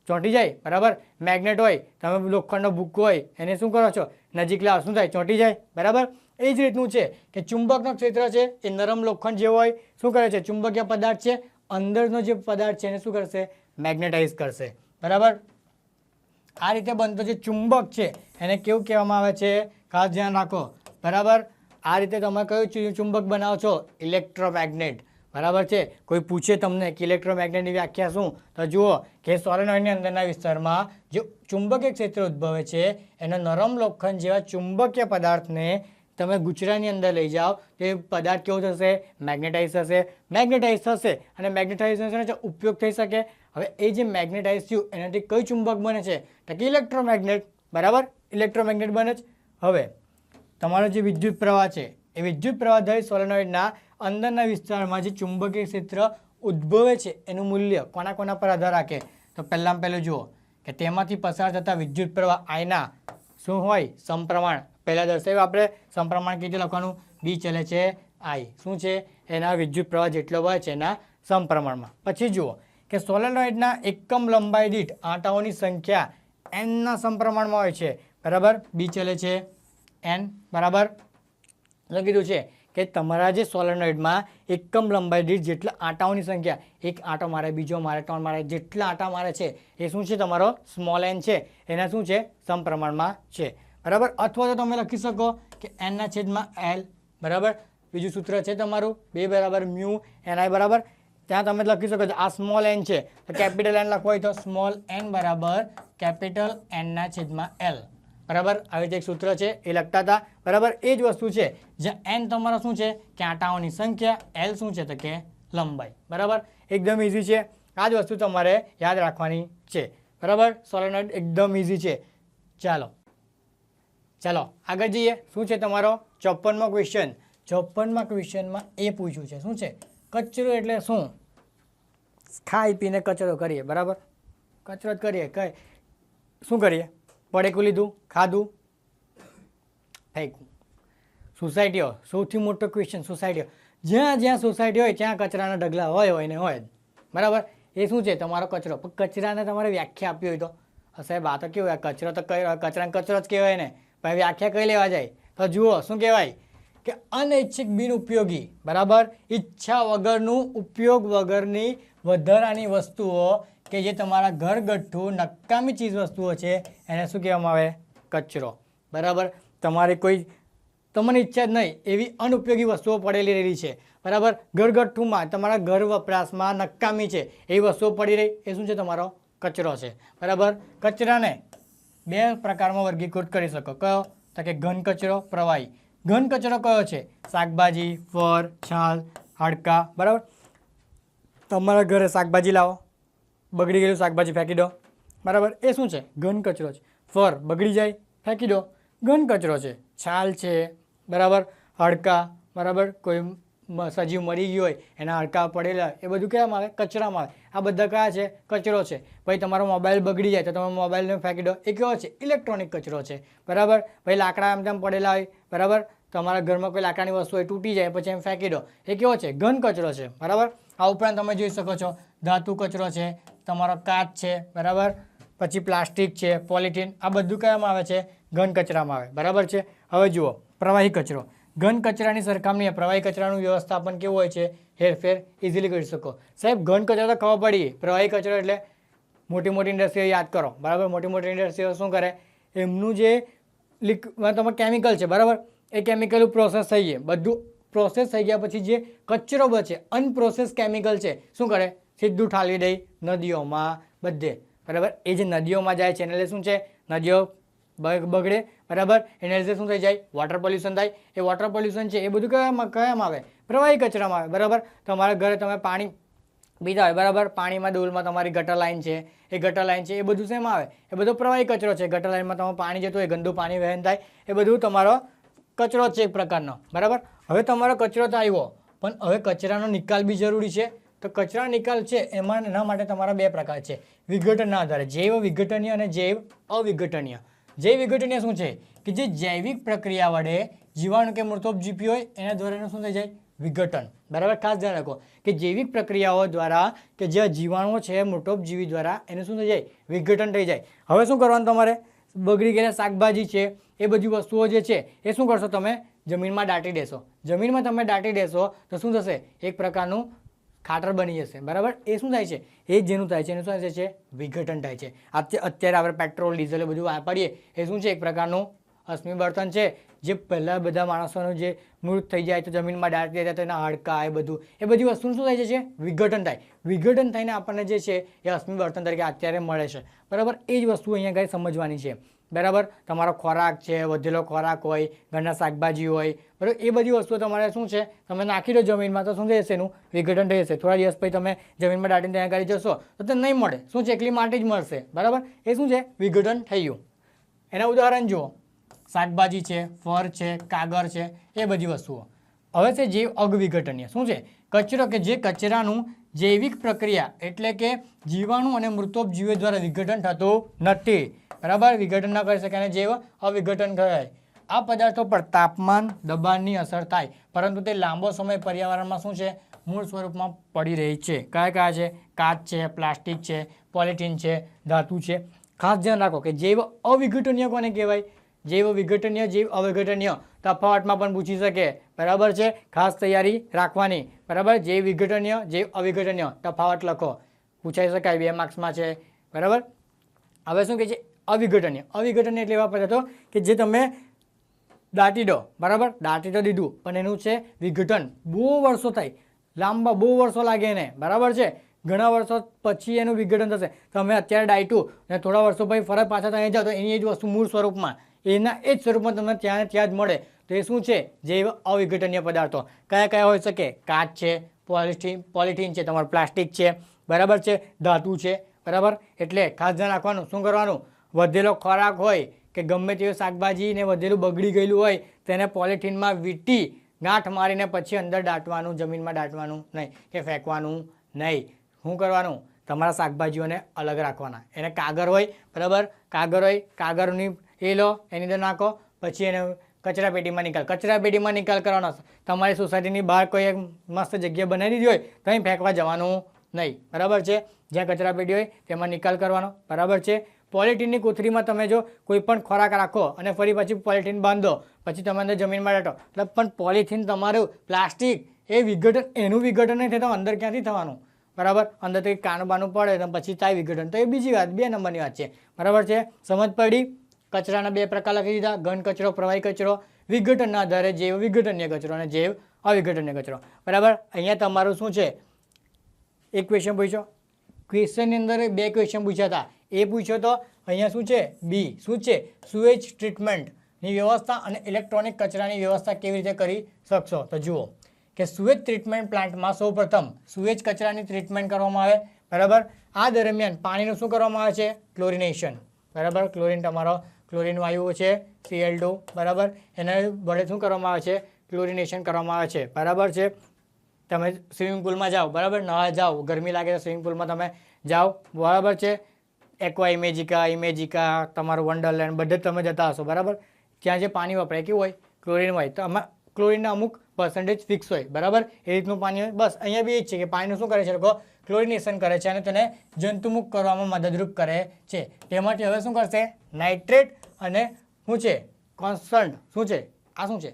ચોંટી જાય. બરાબર. મેગ્નેટ હોય, તમે લોખંડનો ભૂક્કો હોય એને શું કરો છો? નજીક લાવો, શું થાય? ચોંટી જાય. બરાબર. એ જ રીતનું છે કે ચુંબકનું ક્ષેત્ર છે એ નરમ લોખંડ જેવો હોય, શું કરે છે? ચુંબકીય પદાર્થ છે, અંદરનો જે પદાર્થ છે એને શું કરશે? મેગ્નેટાઇઝ કરશે. બરાબર. આ રીતે બનતો જે ચુંબક છે એને કેવું કહેવામાં આવે છે? ખાસ ધ્યાન રાખો. બરાબર. આ રીતે તમે કયું ચુંબક બનાવો છો? ઇલેક્ટ્રોમેગ્નેટ. બરાબર છે. કોઈ પૂછે તમને કે ઇલેક્ટ્રોમેગ્નેટની વ્યાખ્યા શું, તો જુઓ કે સોલેનોઇડની અંદરના વિસ્તારમાં જે ચુંબકીય ક્ષેત્ર ઉદ્ભવે છે એનો નરમ લોખંડ જેવા ચુંબકીય પદાર્થને તમે ગૂંચળાની અંદર લઈ જાઓ તો એ પદાર્થ કેવો થશે? મેગ્નેટાઇઝ થશે. મેગ્નેટાઇઝ થશે અને મેગ્નેટાઇઝેશનનો ઉપયોગ થઈ શકે. હવે એ જે મેગ્નેટાઇઝ થયું એનાથી કઈ ચુંબક બને છે? તો કે ઇલેક્ટ્રોમેગ્નેટ. બરાબર. ઇલેક્ટ્રોમેગ્નેટ બને છે. હવે તમારો જે વિદ્યુત પ્રવાહ છે એ વિદ્યુત પ્રવાહ થઈ સોલેનોઇડના અંદરના વિસ્તારમાં જે ચુંબકીય ક્ષેત્ર ઉદ્ભવે છે એનું મૂલ્ય કોના કોના પર આધાર રાખે? તો પહેલું જુઓ કે તેમાંથી પસાર થતા વિદ્યુત પ્રવાહ આયના શું હોય? સમપ્રમાણ. પહેલાં દર્શાવ્યું આપણે સમપ્રમાણ કેવી રીતે લખવાનું? બી ચલે છે આઈ. શું છે? એના વિદ્યુત પ્રવાહ જેટલો હોય છે એના સમપ્રમાણમાં. પછી જુઓ કે સોલેનોઇડના એકમ લંબાઈ દીઠ આંટાઓની સંખ્યા એનના સમપ્રમાણમાં હોય છે. બરાબર. બી ચલે છે એન. બરાબર. એટલે કીધું છે કે તમારા જે સોલેનોઇડમાં એકમ લંબાઈ દીઠ જેટલા આંટાઓની સંખ્યા, એક આંટો મારે, બીજો મારે, 3 મારે, જેટલા આંટા મારે છે એ શું છે? તમારો સ્મોલ એન છે એના શું છે? સમપ્રમાણમાં છે. બરાબર. અથવા તો તમે લખી શકો કે એનના છેદમાં એલ. બરાબર. બીજું સૂત્ર છે તમારું 2 બરાબર મ્યુ એનઆઈ. બરાબર. ત્યાં તમે લખી શકો છો આ સ્મોલ એન છે તો કેપિટલ એન લખવો હોય તો સ્મોલ એન બરાબર કેપિટલ એનના છેદમાં એલ. બરાબર. આવી રીતે એક સૂત્ર છે એ લખતા હતા. બરાબર. એ જ વસ્તુ છે જ્યાં એન તમારો શું છે? કે આંટાઓની સંખ્યા, એલ શું છે? તો કે લંબાઈ. બરાબર. એકદમ ઇઝી છે. આ જ વસ્તુ તમારે યાદ રાખવાની છે. બરાબર. સોલેનોઇડ એકદમ ઇઝી છે. ચાલો આગળ જઈએ. શું છે તમારો 54મો ક્વેશ્ચન? 54મા ક્વેશ્ચનમાં એ પૂછ્યું છે શું છે? કચરો એટલે શું? ખાઈ પીને કચરો કરીએ. બરાબર. કચરો જ કરીએ. કઈ શું કરીએ? પડેકું લીધું, ખાધું, ફેંકવું. સોસાયટીઓ સૌથી મોટો ક્વેશ્ચન. સોસાયટીઓ જ્યાં સોસાયટી હોય ત્યાં કચરાના ઢગલા હોય ને હોય જ. બરાબર. એ શું છે? તમારો કચરો. પણ કચરાને તમારે વ્યાખ્યા આપી હોય તો સાહેબ આ તો કેવું? કચરો તો કચરાને કચરો જ કહેવાય ને. પણ વ્યાખ્યા કઈ લેવા જાય? તો જુઓ શું કહેવાય કે અનૈચ્છિક બિનઉપયોગી. બરાબર. ઈચ્છા વગરનું, ઉપયોગ વગરની વધારાની વસ્તુઓ કે જે તમારા ઘરગથ્થુ નકામી ચીજ વસ્તુઓ છે એને શું કહેવામાં આવે? કચરો. બરાબર. તમારે કોઈ તમને ઈચ્છા જ નહીં એવી અનુપયોગી વસ્તુઓ પડેલી રહેલી છે. બરાબર. ઘરગથ્થુમાં તમારા ઘર વપરાશમાં નકામી છે એવી વસ્તુઓ પડી રહી એ શું છે? તમારો કચરો છે. બરાબર. કચરાને 2 પ્રકારમાં વર્ગીકૃત કરી શકો. કયો? તો કે ઘન કચરો, પ્રવાહી. ઘન કચરો કયો છે? શાકભાજી, ફળ, છાલ, હાડકાં. બરાબર. તમારા ઘરે શાકભાજી લાવો, બગડી ગયેલું શાકભાજી ફેંકી દો. બરાબર. એ શું છે? ઘન કચરો છે. ફળ બગડી જાય, ફેંકી દો, ઘન કચરો છે. છાલ છે. બરાબર. હાડકાં. બરાબર. કોઈ સજીવ મરી ગયું હોય એના હાડકાં પડેલા એ બધું કહેવામાં આવે? કચરામાં આવે. આ બધા કયા છે? કચરો છે. પછી તમારો મોબાઈલ બગડી જાય તો તમે મોબાઈલને ફેંકી દો. એ કેવો છે? ઇલેક્ટ્રોનિક કચરો છે. બરાબર. પછી લાકડા એમ તેમ પડેલા હોય. બરાબર. તમારા ઘરમાં કોઈ લાકડાની વસ્તુ હોય તૂટી જાય પછી એમ ફેંકી દો. એ કેવો છે? ઘન કચરો છે. બરાબર. આ ઉપરાંત તમે જોઈ શકો છો ધાતુ કચરો છે, તમારો કાચ છે. બરાબર. પછી પ્લાસ્ટિક છે, પોલિથીન. આ બધું કહેવામાં આવે છે? ઘન કચરામાં આવે. બરાબર છે. હવે જુઓ પ્રવાહી કચરો. ઘન કચરાની સરખામણીએ પ્રવાહી કચરાનું વ્યવસ્થાપન કેવું હોય છે? હેરફેર ઇઝીલી કરી શકો. સાહેબ ઘન કચરો તો ખબર પડી. પ્રવાહી કચરો એટલે મોટી ઇન્ડસ્ટ્રીઓ યાદ કરો. બરાબર. મોટી ઇન્ડસ્ટ્રીઓ શું કરે? એમનું જે તમારે કેમિકલ છે. બરાબર. એ કેમિકલ પ્રોસેસ થઈ ગઈ. બધું પ્રોસેસ થઈ ગયા પછી જે કચરો બચે અનપ્રોસેસ કેમિકલ છે શું કરે? સીધું ઠાલવી દે નદીઓમાં બધે. બરાબર. એ જે નદીઓમાં જાય છે એને લીધે શું છે? નદીઓ બગડે. બરાબર. એના લીધે શું થઈ જાય? વોટર પોલ્યુશન થાય. એ વોટર પોલ્યુશન છે એ બધું કયામાં આવે? પ્રવાહી કચરામાં આવે. બરાબર. તમારા ઘરે તમે પાણી બીજા હોય બરાબર. પાણીમાં ડોલમાં તમારી ગટર લાઈન છે, એ ગટર લાઈન છે, એ બધું શેમાં આવે? એ બધો પ્રવાહી કચરો છે. ગટર લાઈનમાં તમારું પાણી જતું હોય, ગંદુ પાણી વહેન થાય, એ બધું તમારો કચરો છે એક પ્રકારનો, બરાબર. હવે તમારો કચરો તો આવ્યો, પણ હવે કચરાનો નિકાલ બી જરૂરી છે. તો કચરા નિકાલ છે એના માટે તમારા બે પ્રકાર છે વિઘટનના આધારે, જૈવ વિઘટનીય અને જૈવ અવિઘટનીય. જૈવ વિઘટનીય શું છે? કે જે જૈવિક પ્રક્રિયા વડે જીવાણુ કે મૃતોપજીવી હોય એના દ્વારા શું થઈ જાય? વિઘટન, બરાબર. ખાસ ધ્યાન રાખો કે જૈવિક પ્રક્રિયાઓ દ્વારા કે જે જીવાણુઓ છે મૃતોપજીવી દ્વારા એને શું થઈ જાય? વિઘટન થઈ જાય. હવે શું કરવાનું તમારે? બગડી ગયેલા શાકભાજી છે, એ બધી વસ્તુઓ જે છે એ શું કરશો? તમે જમીનમાં દાટી દેશો. જમીનમાં તમે દાટી દેશો તો શું થશે? એક પ્રકારનું ખાતર બની જશે, બરાબર. એ શું થાય છે? એ જેનું થાય છે એનું શું થાય છે? વિઘટન થાય છે. અત્યારે આપણે પેટ્રોલ ડીઝલ બધું વાપરીએ એ શું છે? એક પ્રકારનું અશ્મિ બળતણ છે. જે પહેલાં બધા માણસોનું જે મૃત થઈ જાય તો જમીનમાં દાટી દેતા તો એના હાડકાં એ બધી વસ્તુનું શું થાય છે? વિઘટન થાય. વિઘટન થઈને આપણને જે છે એ અશ્મિ બળતણ તરીકે અત્યારે મળે છે, બરાબર. એ જ વસ્તુ અહીંયા કંઈ સમજવાની છે, બરાબર. તમારો ખોરાક છે, વધેલો ખોરાક હોય, ઘરના શાકભાજી હોય, બરાબર. એ બધી વસ્તુઓ તમારે શું છે? તમે નાખી દો જમીનમાં તો શું થઈ જશે? એનું વિઘટન થઈ જશે. થોડા દિવસ પછી તમે જમીનમાં દાટીને ત્યાં કરી જશો તો તે નહીં મળે. શું છે? એકલી માટી જ મળશે, બરાબર. એ શું છે? વિઘટન થઈ ગયું. એના ઉદાહરણ જુઓ. શાકભાજી છે, ફળ છે, કાગળ છે, એ બધી વસ્તુઓ. હવે છે જૈવ અવિઘટનીય. શું છે? કચરો કે જે કચરાનું જૈવિક પ્રક્રિયા એટલે કે જીવાણુ અને મૃતોપજીવીઓ દ્વારા વિઘટન થતું નથી, બરાબર. વિઘટન ન કરી શકે અને જૈવ અવિઘટન કહેવાય. આ પદાર્થો પર તાપમાન દબાણની અસર થાય પરંતુ તે લાંબો સમય પર્યાવરણમાં શું છે? મૂળ સ્વરૂપમાં પડી રહી છે. કયા કયા છે? કાચ છે, પ્લાસ્ટિક છે, પોલિથીન છે, ધાતુ છે. ખાસ ધ્યાન રાખો કે જૈવ અવિઘટનીય કોને કહેવાય? જૈવ વિઘટનીય, જૈવ અવિઘટનીય તફાવતમાં પણ પૂછી શકે, બરાબર છે. ખાસ તૈયારી રાખવાની, બરાબર. જૈવ વિઘટનીય, જૈવ અવિઘટનીય તફાવત લખો, પૂછાઈ શકાય 2 માર્ક્સમાં છે, બરાબર. હવે શું કહે છે? અવિઘટનીય. અવિઘટનીય એટલે એવા પદાર્થો કે જે તમે દાટી દો, બરાબર. દાટી તો દીધું પણ એનું છે વિઘટન બહુ વર્ષો થાય, લાંબા બહુ વર્ષો લાગે એને, બરાબર છે. ઘણા વર્ષો પછી એનું વિઘટન થશે. તમે અત્યારે દાટ્યું અને થોડા વર્ષો પછી ફરક પાછા ત્યાં જાઓ તો એની એ જ વસ્તુ મૂળ સ્વરૂપમાં એના એ જ સ્વરૂપમાં તમને ત્યાં જ મળે. તો એ શું છે? જૈવ અવિઘટનીય પદાર્થો. કયા કયા હોઈ શકે? કાચ છે, પોલિથીન છે, તમારું પ્લાસ્ટિક છે, બરાબર છે, ધાતુ છે, બરાબર. એટલે ખાસ ધ્યાન રાખવાનું. શું કરવાનું? વધેલો ખોરાક હોય કે ગમે તેવી શાકભાજી ને વધેલું બગડી ગયેલું હોય તેને પોલિથીનમાં વીંટી ગાંઠ મારીને પછી અંદર દાટવાનું, જમીનમાં દાટવાનું નહીં કે ફેંકવાનું નહીં. શું કરવાનું? તમારા શાકભાજીઓને અલગ રાખવાના. એને કાગળ હોય, બરાબર. કાગળ હોય, કાગળની એ લો, એની અંદર નાખો, પછી એને કચરાપેટીમાં નિકાલ કરવાનો. તમારી સોસાયટીની બહાર કોઈ એક મસ્ત જગ્યા બનાવી દીધી હોય તો અહીં ફેંકવા જવાનું નહીં, બરાબર છે. જ્યાં કચરાપેટી હોય તેમાં નિકાલ કરવાનો, બરાબર છે. પોલિથીનની કોથળીમાં તમે જો કોઈ પણ ખોરાક રાખો અને ફરી પછી પોલિથીન બાંધો, પછી તમે અંદર જમીનમાં દાટો, એટલે પણ પોલિથીન તમારું પ્લાસ્ટિક એ વિઘટન, એનું વિઘટન નહીં થતું અંદર ક્યાંથી થવાનું, બરાબર. અંદરથી કાનું બાનું પડે તો પછી થાય વિઘટન. તો એ બીજી વાત, 2 નંબરની વાત છે, બરાબર છે. સમજ પડી? કચરાના 2 પ્રકાર લખી દીધા, ઘન કચરો, પ્રવાહી કચરો. વિઘટનના આધારે જૈવ વિઘટનીય કચરો અને જૈવ અવિઘટનીય કચરો, બરાબર. અહીંયા તમારું શું છે? એક ક્વેશ્ચન પૂછ્યો. ક્વેશ્ચનની અંદર 2 ક્વેશ્ચન પૂછ્યા હતા. એ પૂછ્યો તો અહીંયા શું છે? બી. શું છે? સુએજ ટ્રીટમેન્ટની વ્યવસ્થા અને ઇલેક્ટ્રોનિક કચરાની વ્યવસ્થા કેવી રીતે કરી શકશો? તો જુઓ કે સુએજ ટ્રીટમેન્ટ પ્લાન્ટમાં સૌપ્રથમ સુએજ કચરાની ટ્રીટમેન્ટ કરવામાં આવે, બરાબર. આ દરમિયાન પાણીનું શું કરવામાં આવે છે? ક્લોરિનેશન, બરાબર. ક્લોરિન, તમારો ક્લોરિન વાયુ છે Cl2, બરાબર. એના વડે શું કરવામાં આવે છે? ક્લોરિનેશન કરવામાં આવે છે, બરાબર છે. તમે સ્વિમિંગ પુલમાં જાઓ, બરાબર, નહાવા જાઓ, ગરમી લાગે તો સ્વિમિંગ પુલમાં તમે જાઓ, બરાબર છે. એક્વા ઇમેજિકા, તમારું વન્ડરલેન્ડ બધે તમે જતા હશો, બરાબર. ત્યાં જે પાણી વપરાય કેવું હોય? ક્લોરિન હોય. તો આમાં ક્લોરિનના અમુક પર્સન્ટેજ ફિક્સ હોય, બરાબર. એ રીતનું પાણી હોય. બસ અહીંયા બી એ જ છે કે પાણીનું શું કરે છે? લોકો ક્લોરિનેશન કરે છે અને તેને જંતુમુક્ત કરવામાં મદદરૂપ કરે છે. તેમાંથી હવે શું કરશે? નાઇટ્રેટ અને શું છે? કોન્સ્ટન્ટ. શું છે? આ શું છે?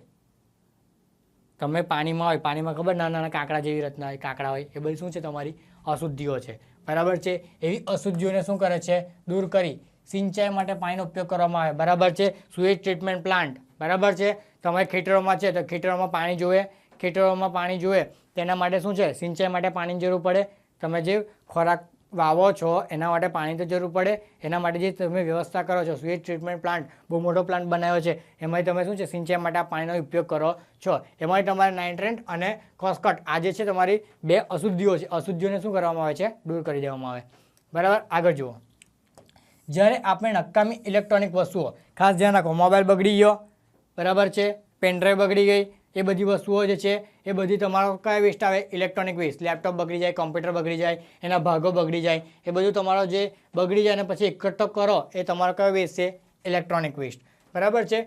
તમે પાણીમાં હોય, પાણીમાં ખબર નાના નાના કાંકડા જેવી રચના હોય, કાંકડા હોય, એ બધી શું છે? તમારી અશુદ્ધિઓ છે, બરાબર છે. એવી અશુદ્ધિઓને શું કરે છે? દૂર કરી સિંચાઈ માટે પાણીનો ઉપયોગ કરવામાં આવે, બરાબર છે. સુએજ ટ્રીટમેન્ટ પ્લાન્ટ, બરાબર છે. તમારે ખેતરોમાં છે તો ખેતરોમાં પાણી જોઈએ તેના માટે શું છે? સિંચાઈ માટે પાણીની જરૂર પડે. તમે જે ખોરાક વાવો છો એના માટે પાણી તો જરૂર પડે. એના માટે જે તમે વ્યવસ્થા કરો છો, સ્વીટ ટ્રીટમેન્ટ પ્લાન્ટ બહુ મોટો પ્લાન્ટ બનાવ્યો છે, એમાં તમે શું છે સિંચાઈ માટે આ પાણીનો ઉપયોગ કરો છો. એમાં તમારે નાઇટ્રેટ અને ફોસ્ફેટ આ જે છે તમારી 2 અશુદ્ધિઓ છે, અશુદ્ધિઓને શું કરવામાં આવે છે, દૂર કરી દેવામાં આવે. બરાબર. આગળ જુઓ, જ્યારે આપણે નકામી ઇલેક્ટ્રોનિક વસ્તુઓ, ખાસ ધ્યાન રાખો, મોબાઈલ બગડી ગયો, બરાબર છે, પેનડ્રાઈવ બગડી ગઈ, એ બધી વસ્તુઓ જે છે એ બધી તમારો કયા વેસ્ટ આવે, ઇલેક્ટ્રોનિક વેસ્ટ. લેપટોપ બગડી જાય, કોમ્પ્યુટર બગડી જાય, એના ભાગો બગડી જાય, એ બધું તમારો જે બગડી જાય અને પછી એકઠો કરો એ તમારો કયો વેસ્ટ છે, ઇલેક્ટ્રોનિક વેસ્ટ. બરાબર છે.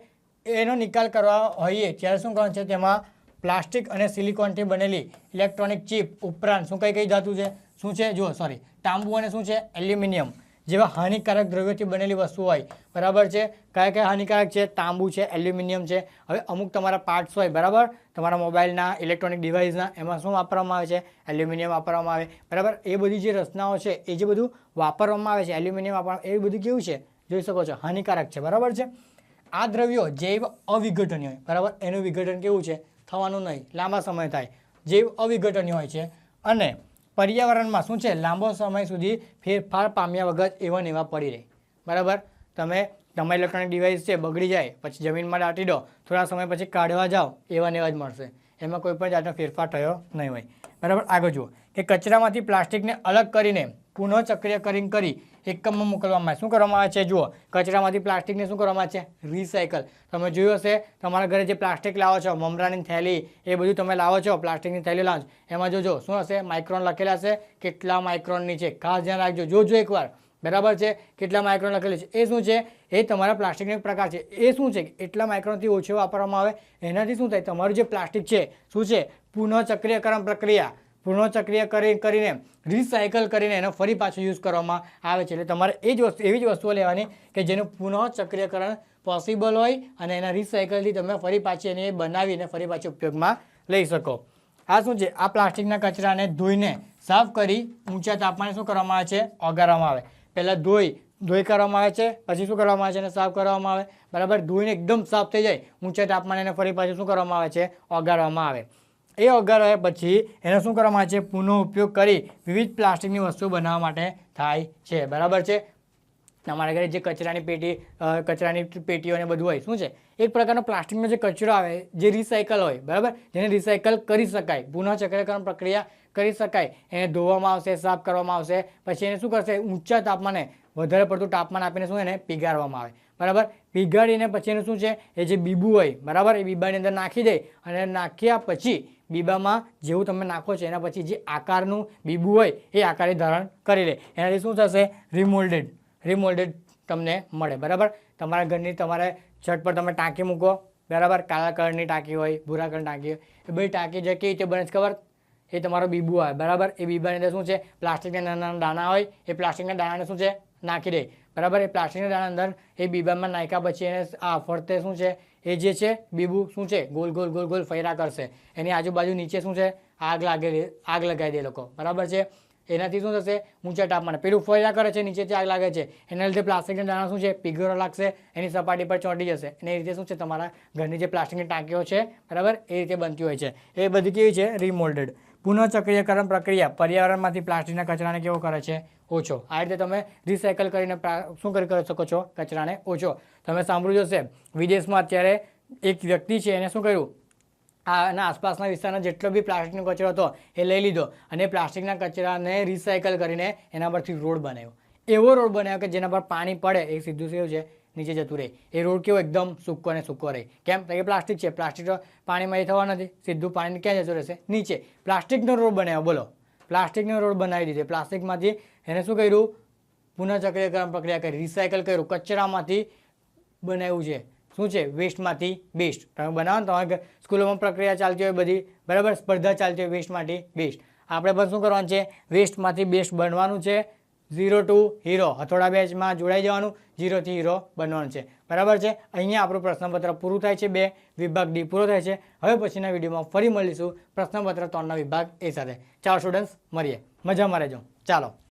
એનો નિકાલ કરવા હોઈએ ત્યારે શું કરવાનું છે, તેમાં પ્લાસ્ટિક અને સિલિકોનથી બનેલી ઇલેક્ટ્રોનિક ચિપ ઉપરાંત શું કઈ ધાતુ છે, શું છે, જુઓ સોરી, તાંબુ અને શું છે, એલ્યુમિનિયમ જેવા હાનિકારક દ્રવ્યોથી બનેલી વસ્તુ હોય. બરાબર છે. કયા કયા હાનિકારક છે, તાંબુ છે, એલ્યુમિનિયમ છે. હવે અમુક તમારા પાર્ટ્સ હોય, બરાબર, તમારા મોબાઈલના, ઇલેક્ટ્રોનિક ડિવાઇસના, એમાં શું વાપરવામાં આવે છે, એલ્યુમિનિયમ વાપરવામાં આવે. બરાબર. એ બધી જે રચનાઓ છે એ જે બધું વાપરવામાં આવે છે, એલ્યુમિનિયમ વાપરવામાં, એ બધું કેવું છે, જોઈ શકો છો, હાનિકારક છે. બરાબર છે. આ દ્રવ્યો જૈવ અવિઘટનીય હોય. બરાબર. એનું વિઘટન કેવું છે, થવાનું નહીં, લાંબા સમય થાય, જૈવ અવિઘટનીય હોય છે અને પર્યાવરણમાં શું છે, લાંબો સમય સુધી ફેરફાર પામ્યા વગર એવા ને એવા પડી રહે. બરાબર. તમારી ઇલેક્ટ્રોનિક ડિવાઇસ છે, બગડી જાય, પછી જમીનમાં દાટી દો, થોડા સમય પછી કાઢવા જાઓ, એવા ને એવા જ મળશે. એમાં કોઈ પણ જાતનો ફેરફાર થયો નહીં હોય. બરાબર. આગળ જુઓ કે કચરામાંથી પ્લાસ્ટિકને અલગ કરીને પુનઃચક્રીયકરણ કરી એકમમાં મોકલવામાં આવે. શું કરવામાં આવે છે, જુઓ, કચરામાંથી પ્લાસ્ટિકને શું કરવામાં આવે છે, રિસાયકલ. તમે જોયું હશે તમારા ઘરે જે પ્લાસ્ટિક લાવો છો, મમરાની થેલી, એ બધું તમે લાવો છો, પ્લાસ્ટિકની થેલી લાવો છો, એમાં જોજો શું હશે, માઇક્રોન લખેલા હશે, કેટલા માઇક્રોનની છે, ખાસ ધ્યાન રાખજો, જોજો એકવાર. બરાબર છે. કેટલા માઇક્રોન લખેલું છે, એ શું છે, એ તમારા પ્લાસ્ટિકનો એક પ્રકાર છે. એ શું છે, એટલા માઇક્રોનથી ઓછો વાપરવામાં આવે. એનાથી શું થાય, તમારું જે પ્લાસ્ટિક છે શું છે, પુનઃચક્રીયકરણ પ્રક્રિયા, પુનઃચક્રીયકરણ કરીને રિસાયકલ કરીને એનો ફરી પાછો યુઝ કરવામાં આવે છે. એટલે તમારે એ જ વસ્તુ, એવી જ વસ્તુઓ લેવાની કે જેનું પુનઃચક્રીયકરણ પોસિબલ હોય અને એના રિસાયકલથી તમે ફરી પાછી એને બનાવીને ફરી પાછી ઉપયોગમાં લઈ શકો. આ શું છે, આ પ્લાસ્ટિકના કચરાને ધોઈને સાફ કરી ઊંચા તાપમાને શું કરવામાં આવે છે, ઓગાળવામાં આવે. પહેલાં ધોઈ કરવામાં આવે છે, પછી શું કરવામાં આવે છે, એને સાફ કરવામાં આવે. બરાબર. ધોઈને એકદમ સાફ થઈ જાય, ઊંચા તાપમાને એને ફરી પાછું શું કરવામાં આવે છે, ઓગાળવામાં આવે. એ ઓગાળ્યા પછી એને શું કરવામાં આવે છે, પુનઃ ઉપયોગ કરી વિવિધ પ્લાસ્ટિકની વસ્તુઓ બનાવવા માટે થાય છે. બરાબર છે. તમારા ઘરે જે કચરાની પેટીઓ અને બધું હોય, શું છે, એક પ્રકારનો પ્લાસ્ટિકનો જે કચરો આવે જે રિસાયકલ હોય. બરાબર. જેને રિસાયકલ કરી શકાય, પુનઃચક્રીયકરણ પ્રક્રિયા કરી શકાય, એને ધોવામાં આવશે, સાફ કરવામાં આવશે, પછી એને શું કરશે, ઊંચા તાપમાને, વધારે પડતું તાપમાન આપીને શું એને પીગાળવામાં આવે. બરાબર. પીગાળીને પછી એને શું છે, એ જે બીબું હોય, બરાબર, એ બીબાની અંદર નાખી દે અને નાખ્યા પછી બીબામાં જેવું તમે નાખો છો એના પછી જે આકારનું બીબું હોય એ આકારે ધારણ કરી લે. એનાથી શું થશે, રિમોલ્ડેડ તમને મળે. બરાબર. તમારા ઘરની તમારે છત પર તમે ટાંકી મૂકો, બરાબર, કાળા કલરની ટાંકી હોય, ભૂરા કલરની ટાંકી હોય, એ બધી ટાંકી જે કેવી રીતે બને છે ખબર, એ તમારો બીબું આવે. બરાબર. એ બીબાની અંદર શું છે, પ્લાસ્ટિકના નાના નાના દાણા હોય, એ પ્લાસ્ટિકના દાણાને શું છે, નાખી દે. બરાબર. એ પ્લાસ્ટિકના દાણા અંદર એ બીબામાં નાખ્યા પછી એને આ ફરતે શું છે, એ જે છે બીબું શું છે, ગોલ ગોલ ગોલ ગોલ ફર્યા કરશે. એની આજુબાજુ નીચે શું છે, આગ લગાવી દે લોકો. બરાબર છે. એનાથી શું થશે, ઊંચા તાપમાને પેલું ફર્યા કરે છે, નીચેથી આગ લાગે છે, એના લીધે પ્લાસ્ટિકના દાણા શું છે, પીગળો લાગશે, એની સપાટી પર ચોંટી જશે. અને એ રીતે શું છે, તમારા ઘરની જે પ્લાસ્ટિકની ટાંકીઓ છે, બરાબર, એ રીતે બનતી હોય છે. એ બધી કેવી છે, રિમોલ્ડેડ. પુનઃચક્રીયકરણ પ્રક્રિયા પર્યાવરણમાંથી પ્લાસ્ટિકના કચરાને કેવો કરે છે, ઓછો. આ રીતે તમે રિસાયકલ કરીને શું કરી શકો છો, કચરાને ઓછો. તમે સાંભળ્યું જશે વિદેશમાં અત્યારે એક વ્યક્તિ છે, એને શું કર્યું, આના આસપાસના વિસ્તારના જેટલો બી પ્લાસ્ટિકનો કચરો હતો એ લઈ લીધો અને પ્લાસ્ટિકના કચરાને રિસાયકલ કરીને એના પરથી રોડ બનાવ્યો. એવો રોડ બનાવ્યો કે જેના પર પાણી પડે એ સીધું કેવું છે, નીચે જતું રહે. એ રોડ કેવો એકદમ સૂકો અને સૂકો રહે. કેમ, તો કે પ્લાસ્ટિક છે, પ્લાસ્ટિક તો પાણીમાં એ થવા નથી, સીધું પાણી ક્યાં જતું રહેશે, નીચે. પ્લાસ્ટિકનો રોડ બનાવ્યો. બોલો, પ્લાસ્ટિકનો રોડ બનાવી દીધો. પ્લાસ્ટિકમાંથી એને શું કર્યું, પુનઃચક્રીયકરણ પ્રક્રિયા કરી, રિસાયકલ કર્યું, કચરામાંથી બનાવ્યું છે. શું છે, વેસ્ટમાંથી બેસ્ટ. તમે બનાવો ને, તમારે સ્કૂલોમાં પ્રક્રિયા ચાલતી હોય બધી, બરાબર, સ્પર્ધા ચાલતી હોય વેસ્ટમાંથી બેસ્ટ. આપણે પણ શું કરવાનું છે, વેસ્ટમાંથી બેસ્ટ બનવાનું છે. 0 to હીરો, હથોડા બેચમાં જોડાઈ જવાનું, 0 થી હીરો બનવાનું છે. બરાબર છે. અહીંયા આપણું પ્રશ્નપત્ર પૂરું થાય છે. 2 વિભાગ ડી પૂરો થાય છે. હવે પછીના વિડીયોમાં ફરી મળીશું પ્રશ્નપત્ર 3ના વિભાગ એ સાથે. ચાલો સ્ટુડન્ટ્સ, મળીએ, મજામાં રહેજો. ચાલો.